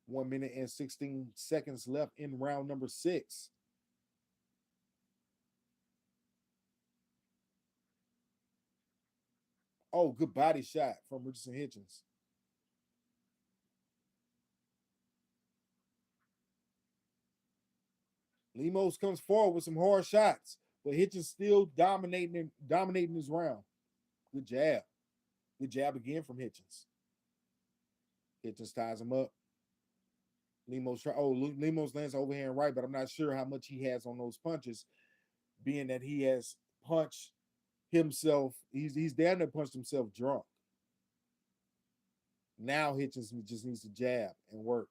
1 minute and 16 seconds left in round number 6. Oh, good body shot from Richardson Hitchins. Lemos comes forward with some hard shots, but Hitchins still dominating his round. Good jab. Good jab again from Hitchins. Hitchins ties him up. Lemos lands overhand right, but I'm not sure how much he has on those punches, being that he has punched himself. He's down there punched himself drunk. Now Hitchins just needs to jab and work.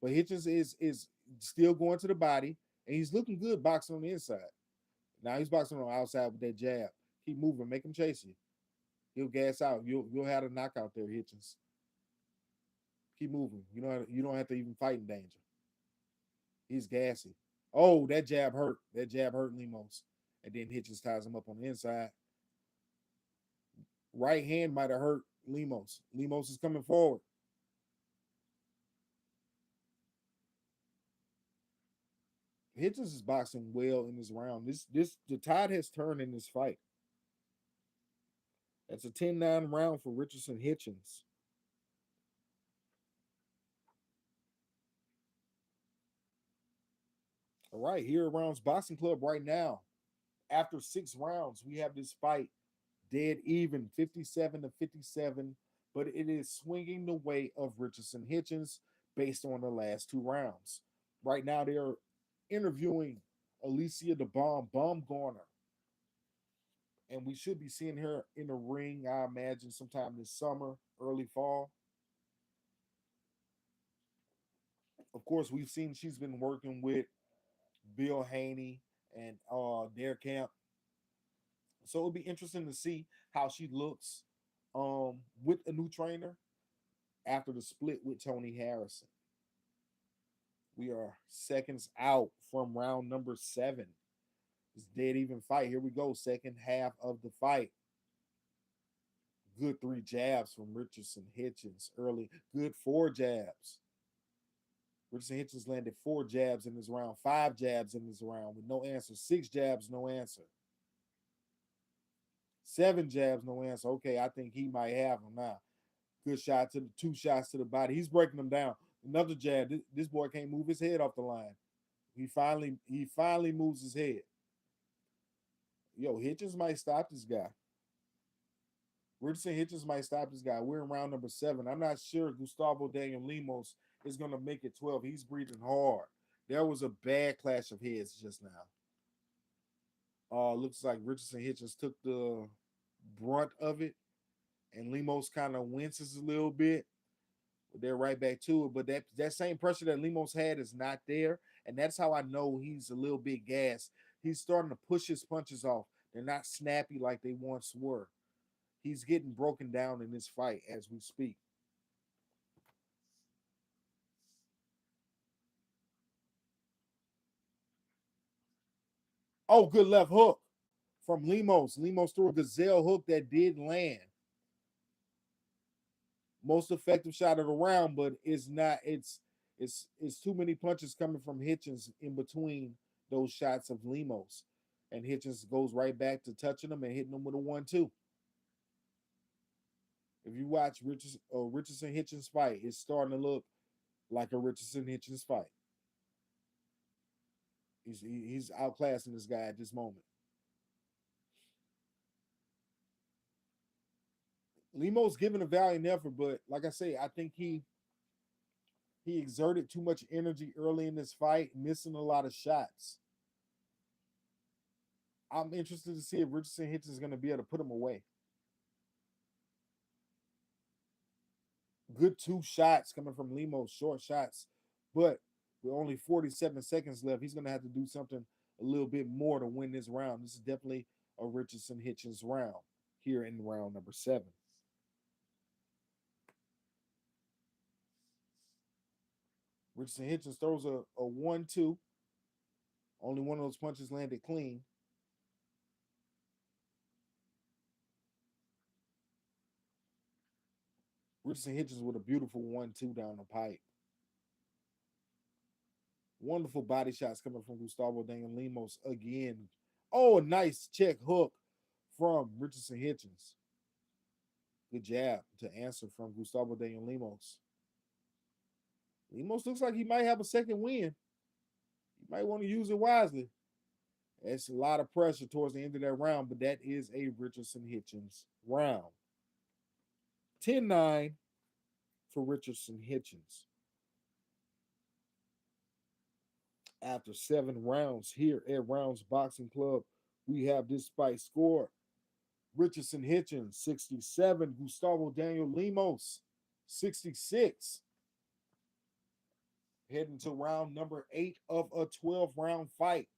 But Hitchins is still going to the body, and he's looking good boxing on the inside. Now he's boxing on the outside with that jab. Keep moving, make him chase you. He'll gas out. You'll have a knockout there, Hitchins. Keep moving. You don't have to even fight in danger. He's gassy. Oh, that jab hurt. That jab hurt Lemos. And then Hitchins ties him up on the inside. Right hand might have hurt Lemos. Lemos is coming forward. Hitchins is boxing well in this round. The tide has turned in this fight. That's a 10-9 round for Richardson Hitchins. All right, here at Rounds Boxing Club right now. After 6 rounds, we have this fight dead even, 57 to 57, but it is swinging the way of Richardson Hitchins based on the last 2 rounds. Right now, they're interviewing Alicia the Bomb Baumgartner, and we should be seeing her in the ring, I imagine, sometime this summer, early fall. Of course, we've seen she's been working with Bill Haney and their camp. So it'll be interesting to see how she looks with a new trainer after the split with Tony Harrison. We are seconds out from round number 7. It's dead even fight. Here we go. Second half of the fight. Good 3 jabs from Richardson Hitchins early. Good 4 jabs. Richardson Hitchins landed 4 jabs in this round, 5 jabs in this round with no answer. 6 jabs, no answer. 7 jabs, no answer. Okay, I think he might have him now. Good shot to the 2 shots to the body. He's breaking them down. Another jab. This boy can't move his head off the line. He finally moves his head. Yo, Hitchens might stop this guy. Richardson Hitchens might stop this guy. We're in round number 7. I'm not sure Gustavo Daniel Lemos is gonna make it 12. He's breathing hard. There was a bad clash of heads just now. Looks like Richardson Hitchens took the brunt of it, and Lemos kind of winces a little bit. But they're right back to it. But that same pressure that Lemos had is not there, and that's how I know he's a little bit gassed. He's starting to push his punches off. They're not snappy like they once were. He's getting broken down in this fight as we speak. Oh, good left hook from Lemos. Lemos threw a gazelle hook that did land. Most effective shot of the round, but it's not. It's too many punches coming from Hitchens in between those shots of Lemos, and Hitchens goes right back to touching them and hitting them with a 1-2. If you watch Richardson Hitchens fight, it's starting to look like a Richardson Hitchens fight. He's outclassing this guy at this moment. Lemos giving a valiant effort, but like I say, I think he exerted too much energy early in this fight, missing a lot of shots. I'm interested to see if Richardson Hitchens is going to be able to put him away. Good 2 shots coming from Lemos, short shots, but with only 47 seconds left, he's going to have to do something a little bit more to win this round. This is definitely a Richardson Hitchens round here in round number 7. Richardson Hitchens throws a 1-2. Only one of those punches landed clean. Richardson Hitchens with a beautiful 1-2 down the pipe. Wonderful body shots coming from Gustavo Daniel Lemos again. Oh, a nice check hook from Richardson Hitchens. Good jab to answer from Gustavo Daniel Lemos. Lemos looks like he might have a second win. He might want to use it wisely. That's a lot of pressure towards the end of that round, but that is a Richardson Hitchens round. 10-9 for Richardson Hitchens. After 7 rounds here at Rounds Boxing Club, we have this fight score. Richardson Hitchens, 67. Gustavo Daniel Lemos, 66. Heading to round number 8 of a 12-round fight.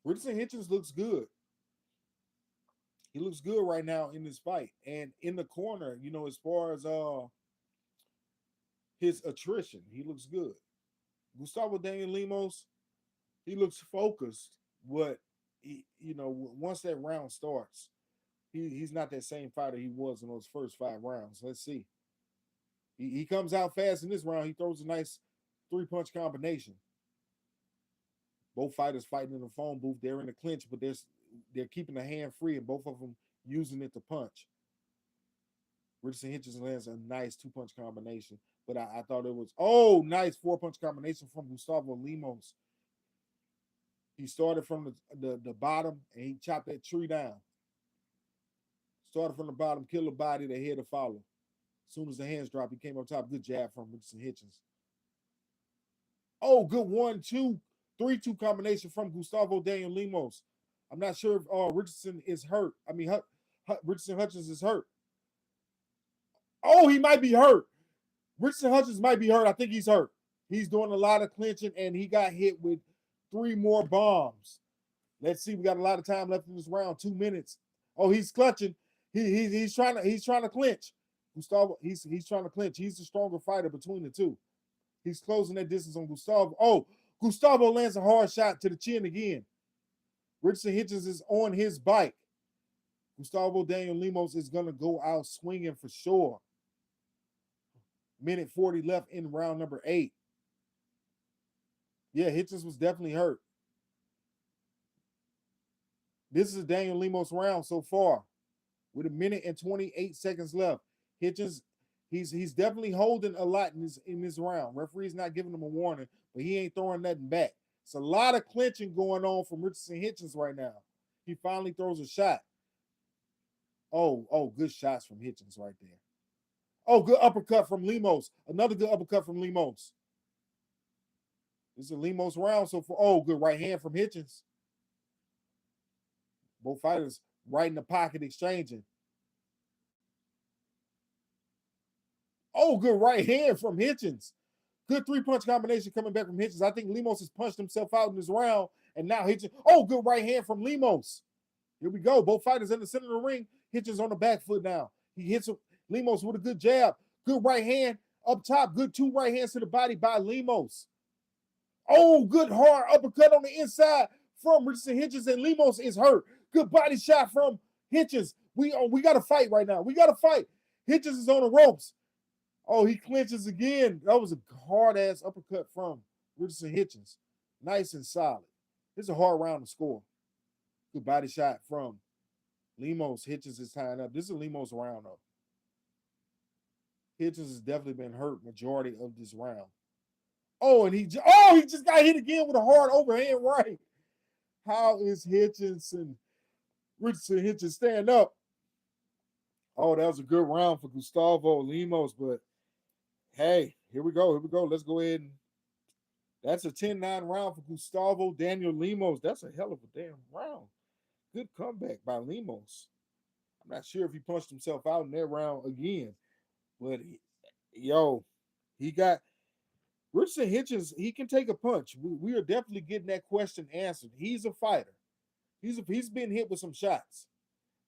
Richardson Hitchens looks good. He looks good right now in this fight. And in the corner, as far as his attrition, he looks good. Gustavo Daniel Lemos, he looks focused, but once that round starts, he's not that same fighter he was in those first 5 rounds. Let's see. He comes out fast in this round. He throws a nice 3-punch combination. Both fighters fighting in the phone booth. They're in the clinch, but they're keeping the hand free, and both of them using it to punch. Richardson Hitchins lands a nice 2-punch combination, but I thought it was nice 4-punch combination from Gustavo Lemos. He started from the bottom and he chopped that tree down. Started from the bottom, killed the body, the head to follow. As soon as the hands dropped, he came up top. Good jab from Richardson Hitchins. Oh, good 1-2, 3-2 combination from Gustavo Daniel Lemos. I'm not sure if Richardson is hurt. I mean, Richardson Hutchins is hurt. Oh, he might be hurt. Richardson Hutchins might be hurt. I think he's hurt. He's doing a lot of clinching, and he got hit with 3 more bombs. Let's see. We got a lot of time left in this round. 2 minutes. Oh, he's clutching. He's trying to clinch. Gustavo, he's trying to clinch. He's the stronger fighter between the two. He's closing that distance on Gustavo. Oh, Gustavo lands a hard shot to the chin again. Richardson Hitchins is on his bike. Gustavo Daniel Lemos is going to go out swinging for sure. Minute 40 left in round number 8. Yeah, Hitchins was definitely hurt. This is a Daniel Lemos round so far with 1:28 left. Hitchins, he's definitely holding a lot in this round. Referee's not giving him a warning, but he ain't throwing nothing back. It's a lot of clinching going on from Richardson Hitchins right now. He finally throws a shot. Oh, good shots from Hitchins right there. Oh, good uppercut from Lemos. Another good uppercut from Lemos. This is a Lemos round so far. Oh, good right hand from Hitchins. Both fighters right in the pocket exchanging. Oh, good right hand from Hitchins. Good 3-punch combination coming back from Hitchins. I think Lemos has punched himself out in this round, and now Hitchins. Oh, good right hand from Lemos. Here we go. Both fighters in the center of the ring. Hitchins on the back foot now. He hits Lemos with a good jab. Good right hand up top. Good 2 right hands to the body by Lemos. Oh, good hard uppercut on the inside from Richardson Hitchins, and Lemos is hurt. Good body shot from Hitchins. We got to fight right now. We got to fight. Hitchins is on the ropes. Oh, he clinches again. That was a hard-ass uppercut from Richardson Hitchins. Nice and solid. This is a hard round to score. Good body shot from Lemos. Hitchins is tying up. This is a Lemos round, though. Hitchins has definitely been hurt majority of this round. Oh, and he just got hit again with a hard overhand right. How is Hitchins and Richardson Hitchins stand up? Oh, that was a good round for Gustavo Lemos, but hey, here we go. Let's go ahead and that's a 10-9 round for Gustavo Daniel Lemos. That's a hell of a damn round. Good comeback by Lemos. I'm not sure if he punched himself out in that round again, but he got Richardson Hitchins. He can take a punch. We are definitely getting that question answered. He's a fighter. He's been hit with some shots,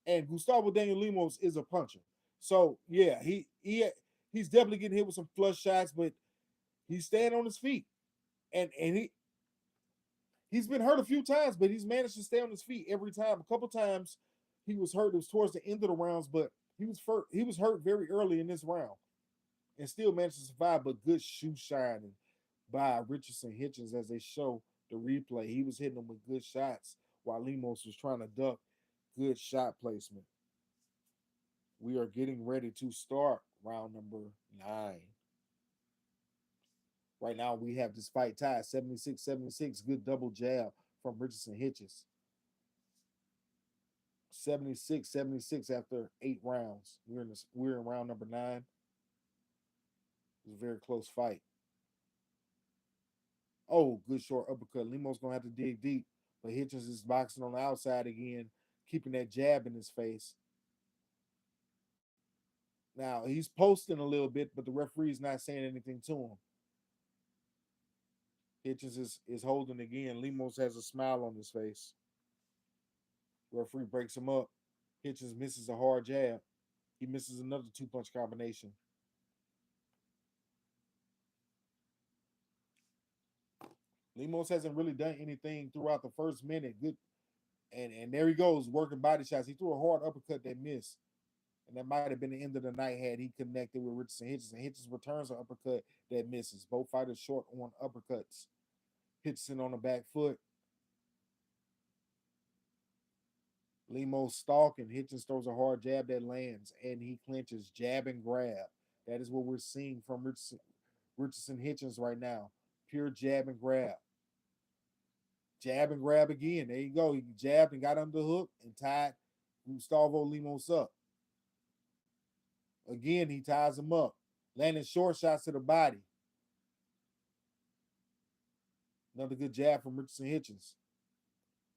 and Gustavo Daniel Lemos is a puncher. So yeah, he's definitely getting hit with some flush shots, but he's staying on his feet, and he's been hurt a few times, but he's managed to stay on his feet every time. A couple times he was hurt. It was towards the end of the rounds, but he was hurt very early in this round, and still managed to survive. But good shoe shining by Richardson Hitchins as they show the replay. He was hitting them with good shots while Lemos was trying to duck. Good shot placement. We are getting ready to start round number 9. Right now, we have this fight tied 76-76. Good double jab from Richardson Hitchins. 76-76 after 8 rounds. We're in round number 9. It's a very close fight. Oh, good short uppercut. Lemos gonna have to dig deep, but Hitchins is boxing on the outside again, keeping that jab in his face. Now he's posting a little bit, but the referee's not saying anything to him. Hitchins is holding again. Lemos has a smile on his face. Referee breaks him up. Hitchins misses a hard jab. He misses another 2-punch combination. Lemos hasn't really done anything throughout the first minute. Good, and there he goes, working body shots. He threw a hard uppercut that missed. And that might have been the end of the night had he connected with Richardson Hitchins. And Hitchins returns an uppercut that misses. Both fighters short on uppercuts. Hitchins on the back foot. Lemos stalking. Hitchins throws a hard jab that lands, and he clinches. Jab and grab. That is what we're seeing from Richardson Hitchins right now. Pure jab and grab. Jab and grab again. There you go. He jabbed and got under the hook and tied Gustavo Lemos up. Again, he ties him up. Landing short shots to the body. Another good jab from Richardson Hitchins.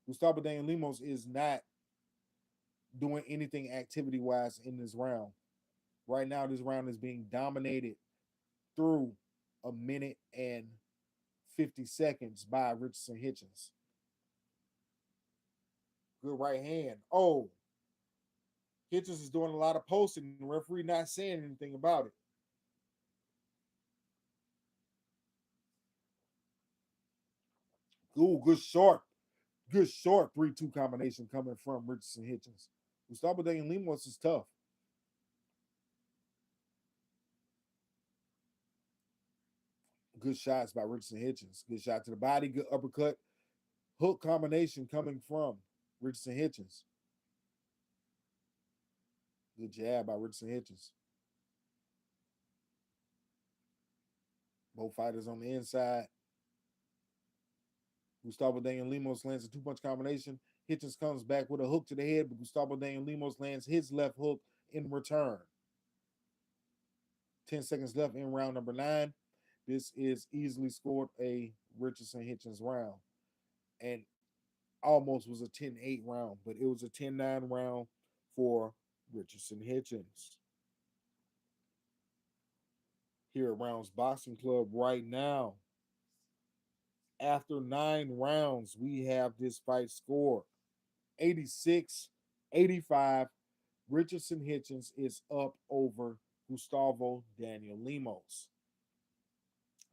Gustavo Daniel Lemos is not doing anything activity-wise in this round. Right now, this round is being dominated through a minute and 50 seconds by Richardson Hitchins. Good right hand. Oh, Hitchins is doing a lot of posting. The referee not saying anything about it. Ooh, good short. Good short 3-2 combination coming from Richardson Hitchins. Gustavo Daniel Lemos is tough. Good shots by Richardson Hitchins. Good shot to the body. Good uppercut. Hook combination coming from Richardson Hitchins. Good jab by Richardson Hitchins. Both fighters on the inside. Gustavo Daniel Lemos lands a 2-punch combination. Hitchins comes back with a hook to the head, but Gustavo Daniel Lemos lands his left hook in return. 10 seconds left in round number 9. This is easily scored a Richardson Hitchins round. And almost was a 10-8 round, but it was a 10-9 round for Richardson Hitchins. Here at Rounds Boxing Club right now, after 9 rounds, we have this fight score 86-85. Richardson Hitchins is up over Gustavo Daniel Lemos.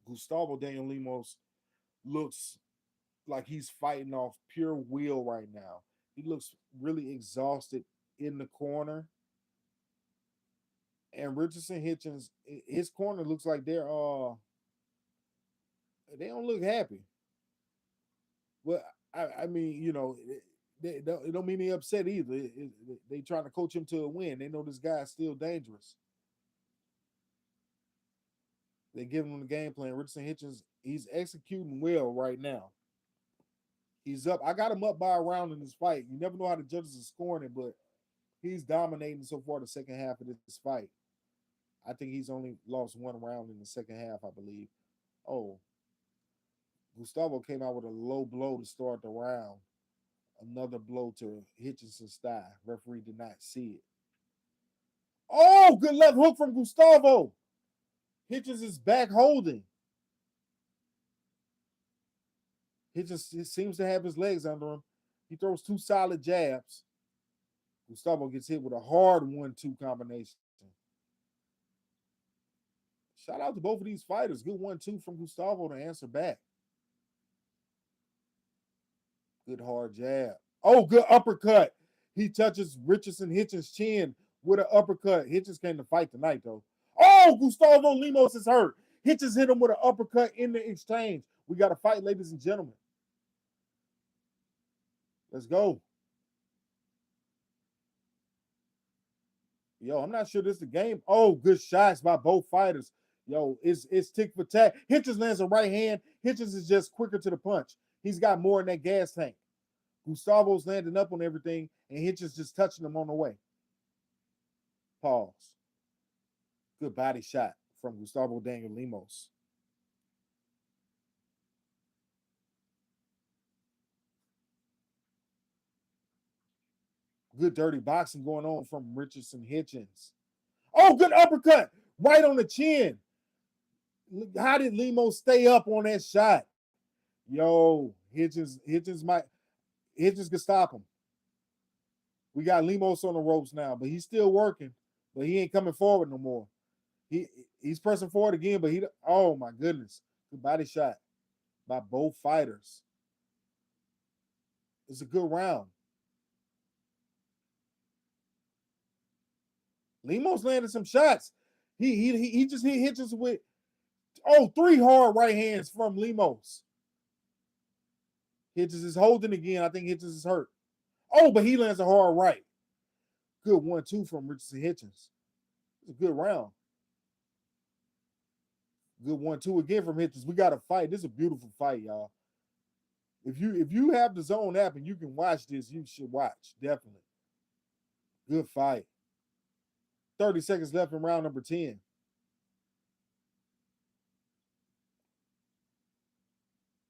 Gustavo Daniel Lemos looks like he's fighting off pure will right now. He looks really exhausted in the corner. And Richardson Hitchins, his corner looks like they don't look happy. Well, I mean, you know, it don't mean they upset either. They trying to coach him to a win. They know this guy's still dangerous. They give him the game plan. Richardson Hitchins, he's executing well right now. He's up. I got him up by a round in this fight. You never know how the judges are scoring it, but he's dominating so far the second half of this fight. I think he's only lost 1 round in the second half, I believe. Oh, Gustavo came out with a low blow to start the round. Another blow to Hitchinson's thigh. Referee did not see it. Oh, good left hook from Gustavo. Hitchins is back holding. Hitchins seems to have his legs under him. He throws 2 solid jabs. Gustavo gets hit with a hard 1-2 combination. Shout out to both of these fighters. Good 1-2 from Gustavo to answer back. Good hard jab. Oh, good uppercut. He touches Richardson Hitchins' chin with an uppercut. Hitchins came to fight tonight, though. Oh, Gustavo Lemos is hurt. Hitchins hit him with an uppercut in the exchange. We got to fight, ladies and gentlemen. Let's go. Yo, I'm not sure this is the game. Oh, good shots by both fighters. Yo, it's tick for tack. Hitchins lands a right hand. Hitchins is just quicker to the punch. He's got more in that gas tank. Gustavo's landing up on everything, and Hitchins just touching him on the way. Pause. Good body shot from Gustavo Daniel Lemos. Good dirty boxing going on from Richardson Hitchins. Oh, good uppercut right on the chin. How did Lemos stay up on that shot? Yo, Hitchins could stop him. We got Lemos on the ropes now, but he's still working, but he ain't coming forward no more. He's pressing forward again, but oh my goodness, good body shot by both fighters. It's a good round. Lemos landed some shots. He just hit Hitchins with 3 hard right hands from Lemos. Hitchins is holding again. I think Hitchins is hurt. Oh, but he lands a hard right. Good 1-2 from Richardson Hitchins. It's a good round. Good 1-2 again from Hitchins. We got to fight. This is a beautiful fight, y'all. If you have the Zone app and you can watch this, you should watch. Definitely. Good fight. 30 seconds left in round number 10.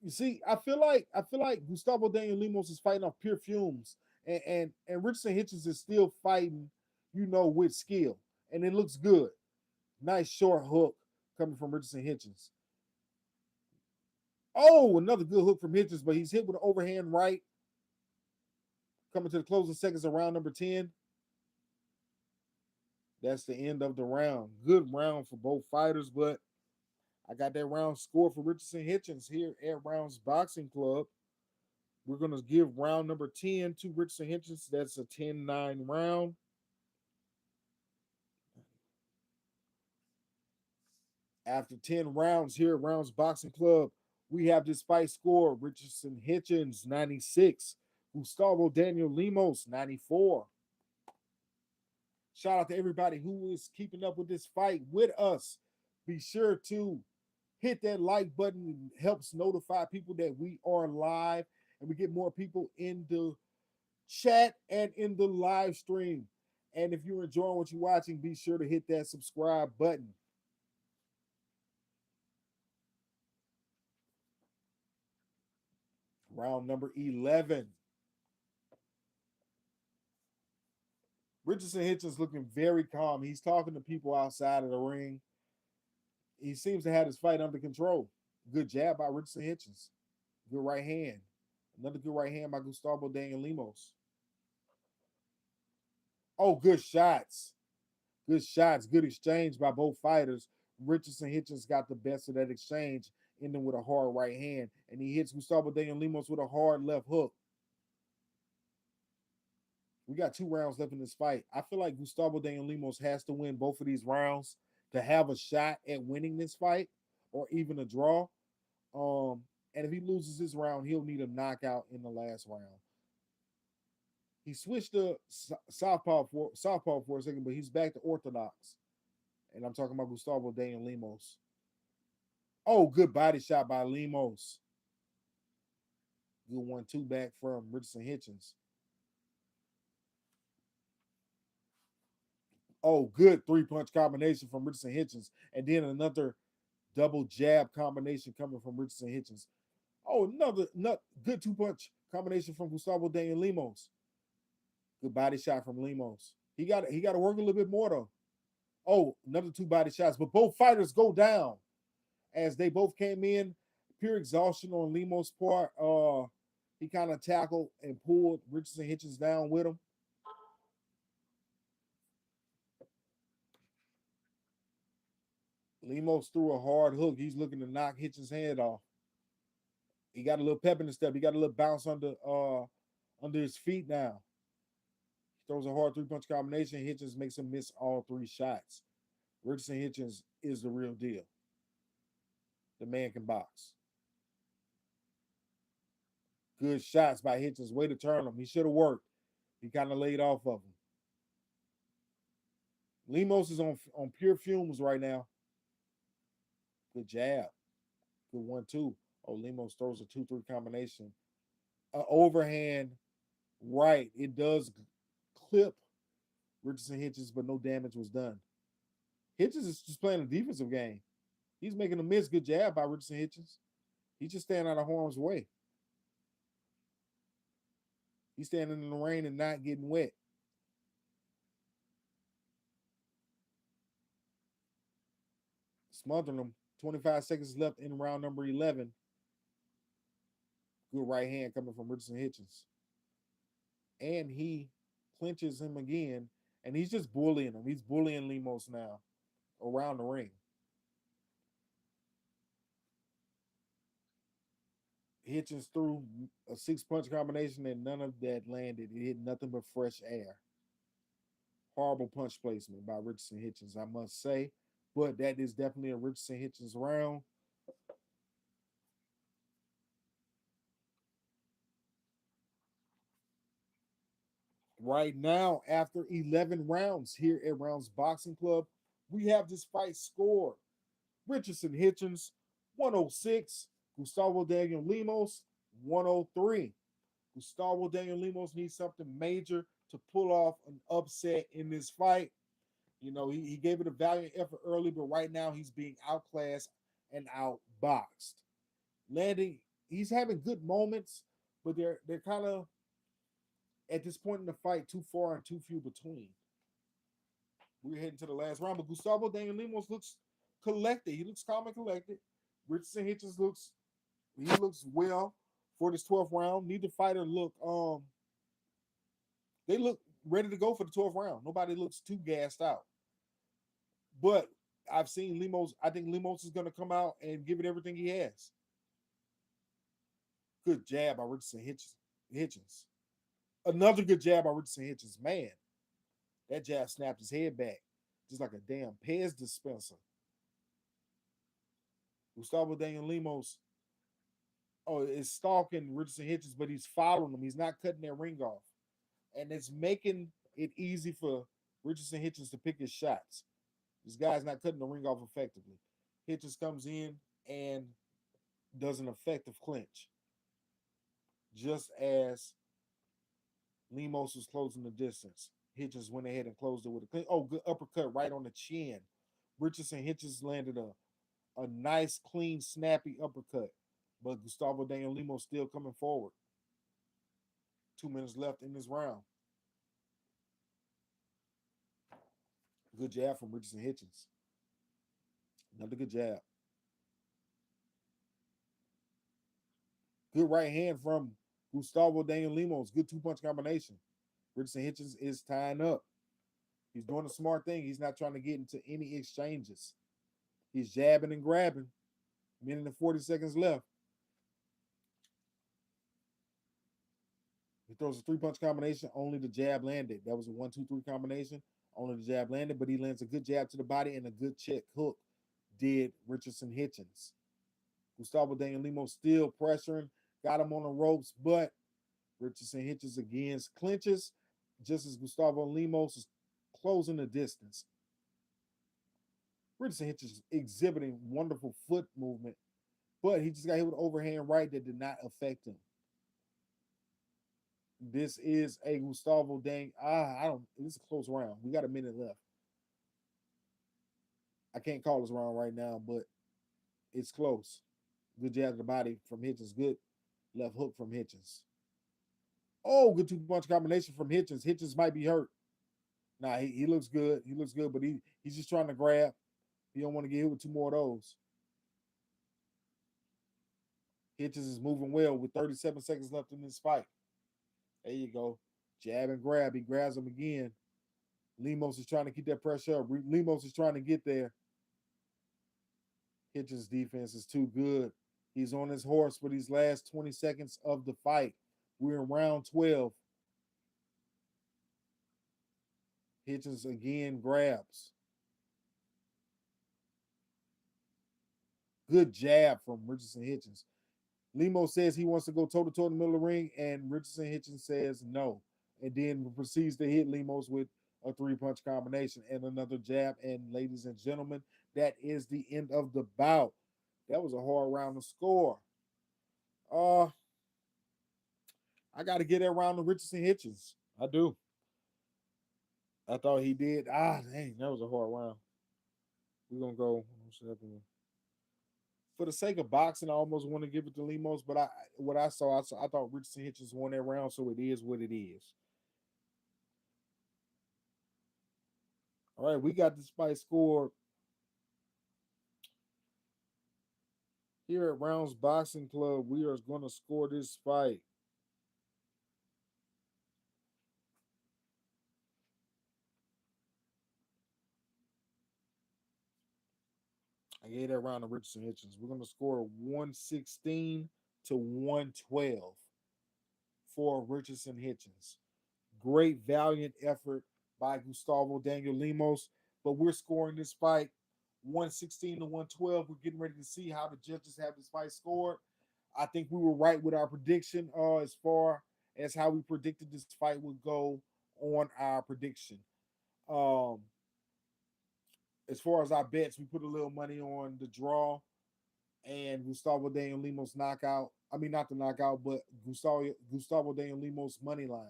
You see, I feel like Gustavo Daniel Lemos is fighting off pure fumes, and Richardson Hitchens is still fighting, with skill, and it looks good. Nice short hook coming from Richardson Hitchens. Oh, another good hook from Hitchens, but he's hit with an overhand right. Coming to the closing seconds of round number 10. That's the end of the round. Good round for both fighters, but I got that round score for Richardson Hitchens here at Rounds Boxing Club. We're going to give round number 10 to Richardson Hitchens. That's a 10-9 round. After 10 rounds here at Rounds Boxing Club, we have this fight score. Richardson Hitchens, 96. Gustavo Daniel Lemos, 94. Shout out to everybody who is keeping up with this fight with us. Be sure to hit that like button. It helps notify people that we are live and we get more people in the chat and in the live stream. And if you're enjoying what you're watching, be sure to hit that subscribe button. Round number 11. Richardson Hitchens looking very calm. He's talking to people outside of the ring. He seems to have his fight under control. Good jab by Richardson Hitchens. Good right hand. Another good right hand by Gustavo Daniel Lemos. Oh, good shots. Good shots. Good exchange by both fighters. Richardson Hitchens got the best of that exchange, ending with a hard right hand. And he hits Gustavo Daniel Lemos with a hard left hook. We got 2 rounds left in this fight. I feel like Gustavo Daniel Lemos has to win both of these rounds to have a shot at winning this fight or even a draw. And if he loses this round, he'll need a knockout in the last round. He switched to southpaw for a second, but he's back to orthodox. And I'm talking about Gustavo Daniel Lemos. Oh, good body shot by Lemos. Good 1-2 back from Richardson Hitchens. Oh, good 3-punch combination from Richardson Hitchens. And then another double jab combination coming from Richardson Hitchens. Oh, another good 2-punch combination from Gustavo Daniel Lemos. Good body shot from Lemos. He got to work a little bit more though. Oh, another 2 body shots, but both fighters go down as they both came in. Pure exhaustion on Lemos' part. He kind of tackled and pulled Richardson Hitchens down with him. Lemos threw a hard hook. He's looking to knock Hitchens' head off. He got a little pep in the step. He got a little bounce under his feet now. He throws a hard 3-punch combination. Hitchens makes him miss all 3 shots. Richardson Hitchens is the real deal. The man can box. Good shots by Hitchens. Way to turn him. He should have worked. He kind of laid off of him. Lemos is on pure fumes right now. Good jab. Good 1-2. Oh, Lemos throws a 2-3 combination. Overhand right. It does clip Richardson Hitchens, but no damage was done. Hitchens is just playing a defensive game. He's making a miss. Good jab by Richardson Hitchens. He's just staying out of harm's way. He's standing in the rain and not getting wet. Smothering him. 25 seconds left in round number 11. Good right hand coming from Richardson Hitchens. And he clinches him again. And he's just bullying him. He's bullying Lemos now around the ring. Hitchens threw a 6-punch combination and none of that landed. It hit nothing but fresh air. Horrible punch placement by Richardson Hitchens, I must say. But that is definitely a Richardson Hitchens round. Right now, after 11 rounds here at Rounds Boxing Club, we have this fight scored. Richardson Hitchins, 106. Gustavo Daniel Lemos, 103. Gustavo Daniel Lemos needs something major to pull off an upset in this fight. You know, he gave it a valiant effort early, but right now he's being outclassed and outboxed. Landing, he's having good moments, but they're kind of at this point in the fight too far and too few between. We're heading to the last round, but Gustavo Daniel Lemos looks collected. He looks calm and collected. Richardson Hitchens looks well for this 12th round. Neither fighter they look ready to go for the 12th round. Nobody looks too gassed out. But I've seen Lemos. I think Lemos is going to come out and give it everything he has. Good jab by Richardson Hitchens. Another good jab by Richardson Hitchens. Man, that jab snapped his head back just like a damn Pez dispenser. Gustavo Daniel Lemos, is stalking Richardson Hitchens, but he's following him. He's not cutting that ring off. And it's making it easy for Richardson Hitchens to pick his shots. This guy's not cutting the ring off effectively. Hitchens comes in and does an effective clinch, just as Lemos was closing the distance. Hitchens went ahead and closed it with a clinch. Oh, good uppercut right on the chin. Richardson Hitchens landed a nice, clean, snappy uppercut. But Gustavo Daniel Lemos still coming forward. 2 minutes left in this round. Good jab from Richardson Hitchens. Another good jab. Good right hand from Gustavo Daniel Lemos. Good two-punch combination. Richardson Hitchens is tying up. He's doing a smart thing. He's not trying to get into any exchanges. He's jabbing and grabbing. Minute and 40 seconds left. He throws a three-punch combination. Only the jab landed. That was a 1-2-3 combination. Only the jab landed, but he lands a good jab to the body and a good check hook. Did Richardson Hitchens. Gustavo Daniel Lemos still pressuring. Got him on the ropes, but Richardson Hitchens again clinches, just as Gustavo Lemos is closing the distance. Richardson Hitchens exhibiting wonderful foot movement, but he just got hit with an overhand right that did not affect him. This is a Gustavo Dang. I don't. This is a close round. We got a minute left. I can't call this round right now, but it's close. Good jab to the body from Hitchens. Good left hook from Hitchens. Oh, good two-punch combination from Hitchens. Hitchens might be hurt. Nah, he looks good. He looks good, but he's just trying to grab. He don't want to get hit with two more of those. Hitchens is moving well with 37 seconds left in this fight. There you go. Jab and grab. He grabs him again. Lemos is trying to keep that pressure up. Lemos is trying to get there. Hitchens' defense is too good. He's on his horse for these last 20 seconds of the fight. We're in round 12. Hitchens again grabs. Good jab from Richardson Hitchens. Lemos says he wants to go toe to toe in the middle of the ring, and Richardson Hitchens says no, and then proceeds to hit Lemos with a three-punch combination and another jab. And ladies and gentlemen, that is the end of the bout. That was a hard round to score. Uh, I got to get that round to Richardson Hitchens. I do. I thought he did. Dang, that was a hard round. We're gonna go for the sake of boxing. I almost want to give it to Lemos, but what I saw, I thought Richardson Hitchens won that round, so it is what it is. All right, we got this fight scored here at Rounds Boxing Club. We are going to score this fight. I gave that round to Richardson Hitchens. We're going to score 116 to 112 for Richardson Hitchens. Great, valiant effort by Gustavo Daniel Lemos, but we're scoring this fight 116 to 112. We're getting ready to see how the judges have this fight scored. I think we were right with our prediction as far as how we predicted this fight would go on our prediction. Um, as far as our bets, we put a little money on the draw and Gustavo Daniel Lemos knockout. I mean, not the knockout, but Gustavo Daniel Lemos money line.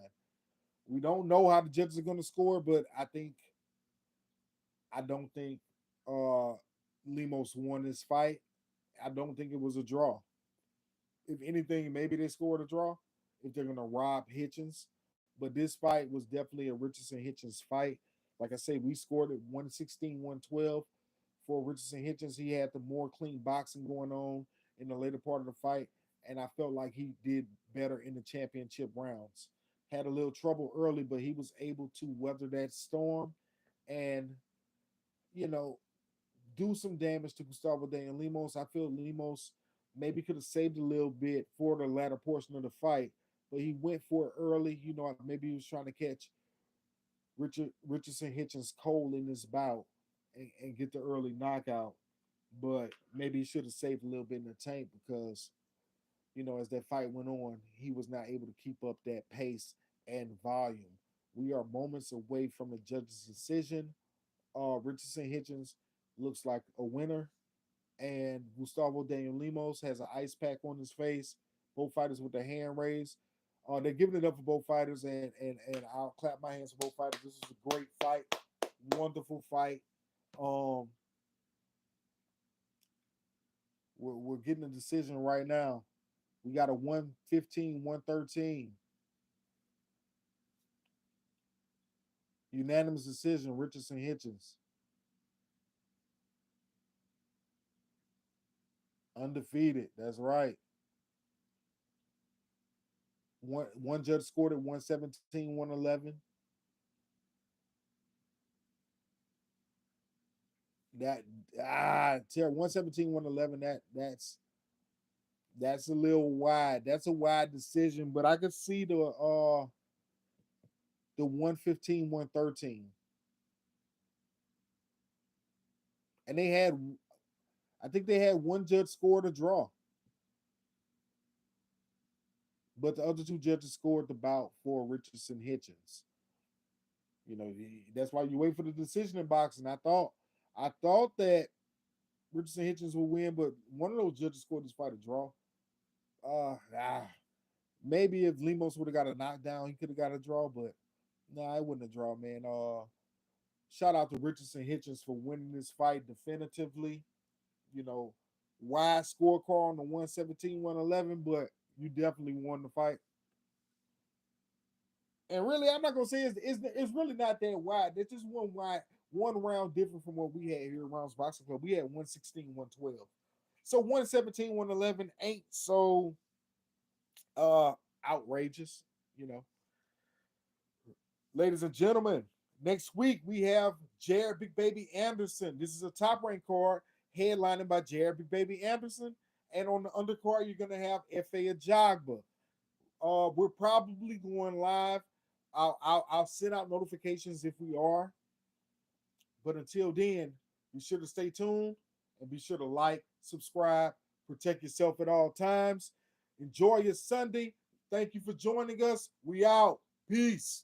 We don't know how the judges are going to score, but I don't think uh Lemos won this fight. I don't think it was a draw. If anything, maybe they scored a draw if they're going to rob Hitchins. But this fight was definitely a Richardson Hitchins fight. Like I say, we scored at 116, 112 for Richardson Hitchins. He had the more clean boxing going on in the later part of the fight. And I felt like he did better in the championship rounds. Had a little trouble early, but he was able to weather that storm and, you know, do some damage to Gustavo Daniel Lemos. I feel Lemos maybe could have saved a little bit for the latter portion of the fight, but he went for it early. You know, maybe he was trying to catch Richardson Hitchens cold in his bout and get the early knockout. But maybe he should have saved a little bit in the tank because, you know, as that fight went on, he was not able to keep up that pace and volume. We are moments away from the judge's decision. Richardson Hitchens looks like a winner, and Gustavo Daniel Lemos has an ice pack on his face. Both fighters with their hand raised. They're giving it up for both fighters, and I'll clap my hands for both fighters. This is a great fight, wonderful fight. Um, we're getting a decision right now. We got a 115, 113. Unanimous decision, Richardson Hitchens. Undefeated. That's right. One judge scored at 117, 111. That 117, 111. That's a little wide. That's a wide decision, but I could see the 115, 113. And they had I think they had one judge scored a draw, but the other two judges scored the bout for Richardson Hitchens. You know, that's why you wait for the decision in boxing. I thought that Richardson Hitchens would win, but one of those judges scored this fight a draw. Uh, ah, maybe if Lemos would have got a knockdown, he could have got a draw, but nah, it wouldn't have draw, man. Shout out to Richardson Hitchens for winning this fight definitively. You know, wide scorecard on the 117, 111, but you definitely won the fight. And really, I'm not gonna say it's really not that wide. It's just one round different from what we had here at Rounds Boxing Club. We had 116, 112. So 117, 111 ain't so uh outrageous, you know. Ladies and gentlemen, next week we have Jared Big Baby Anderson. This is a top rank card headlining by Jared Big Baby Anderson. And on the undercard, you're gonna have F.A. Ajagba. We're probably going live. I'll send out notifications if we are. But until then, be sure to stay tuned and be sure to like, subscribe, protect yourself at all times. Enjoy your Sunday. Thank you for joining us. We out. Peace.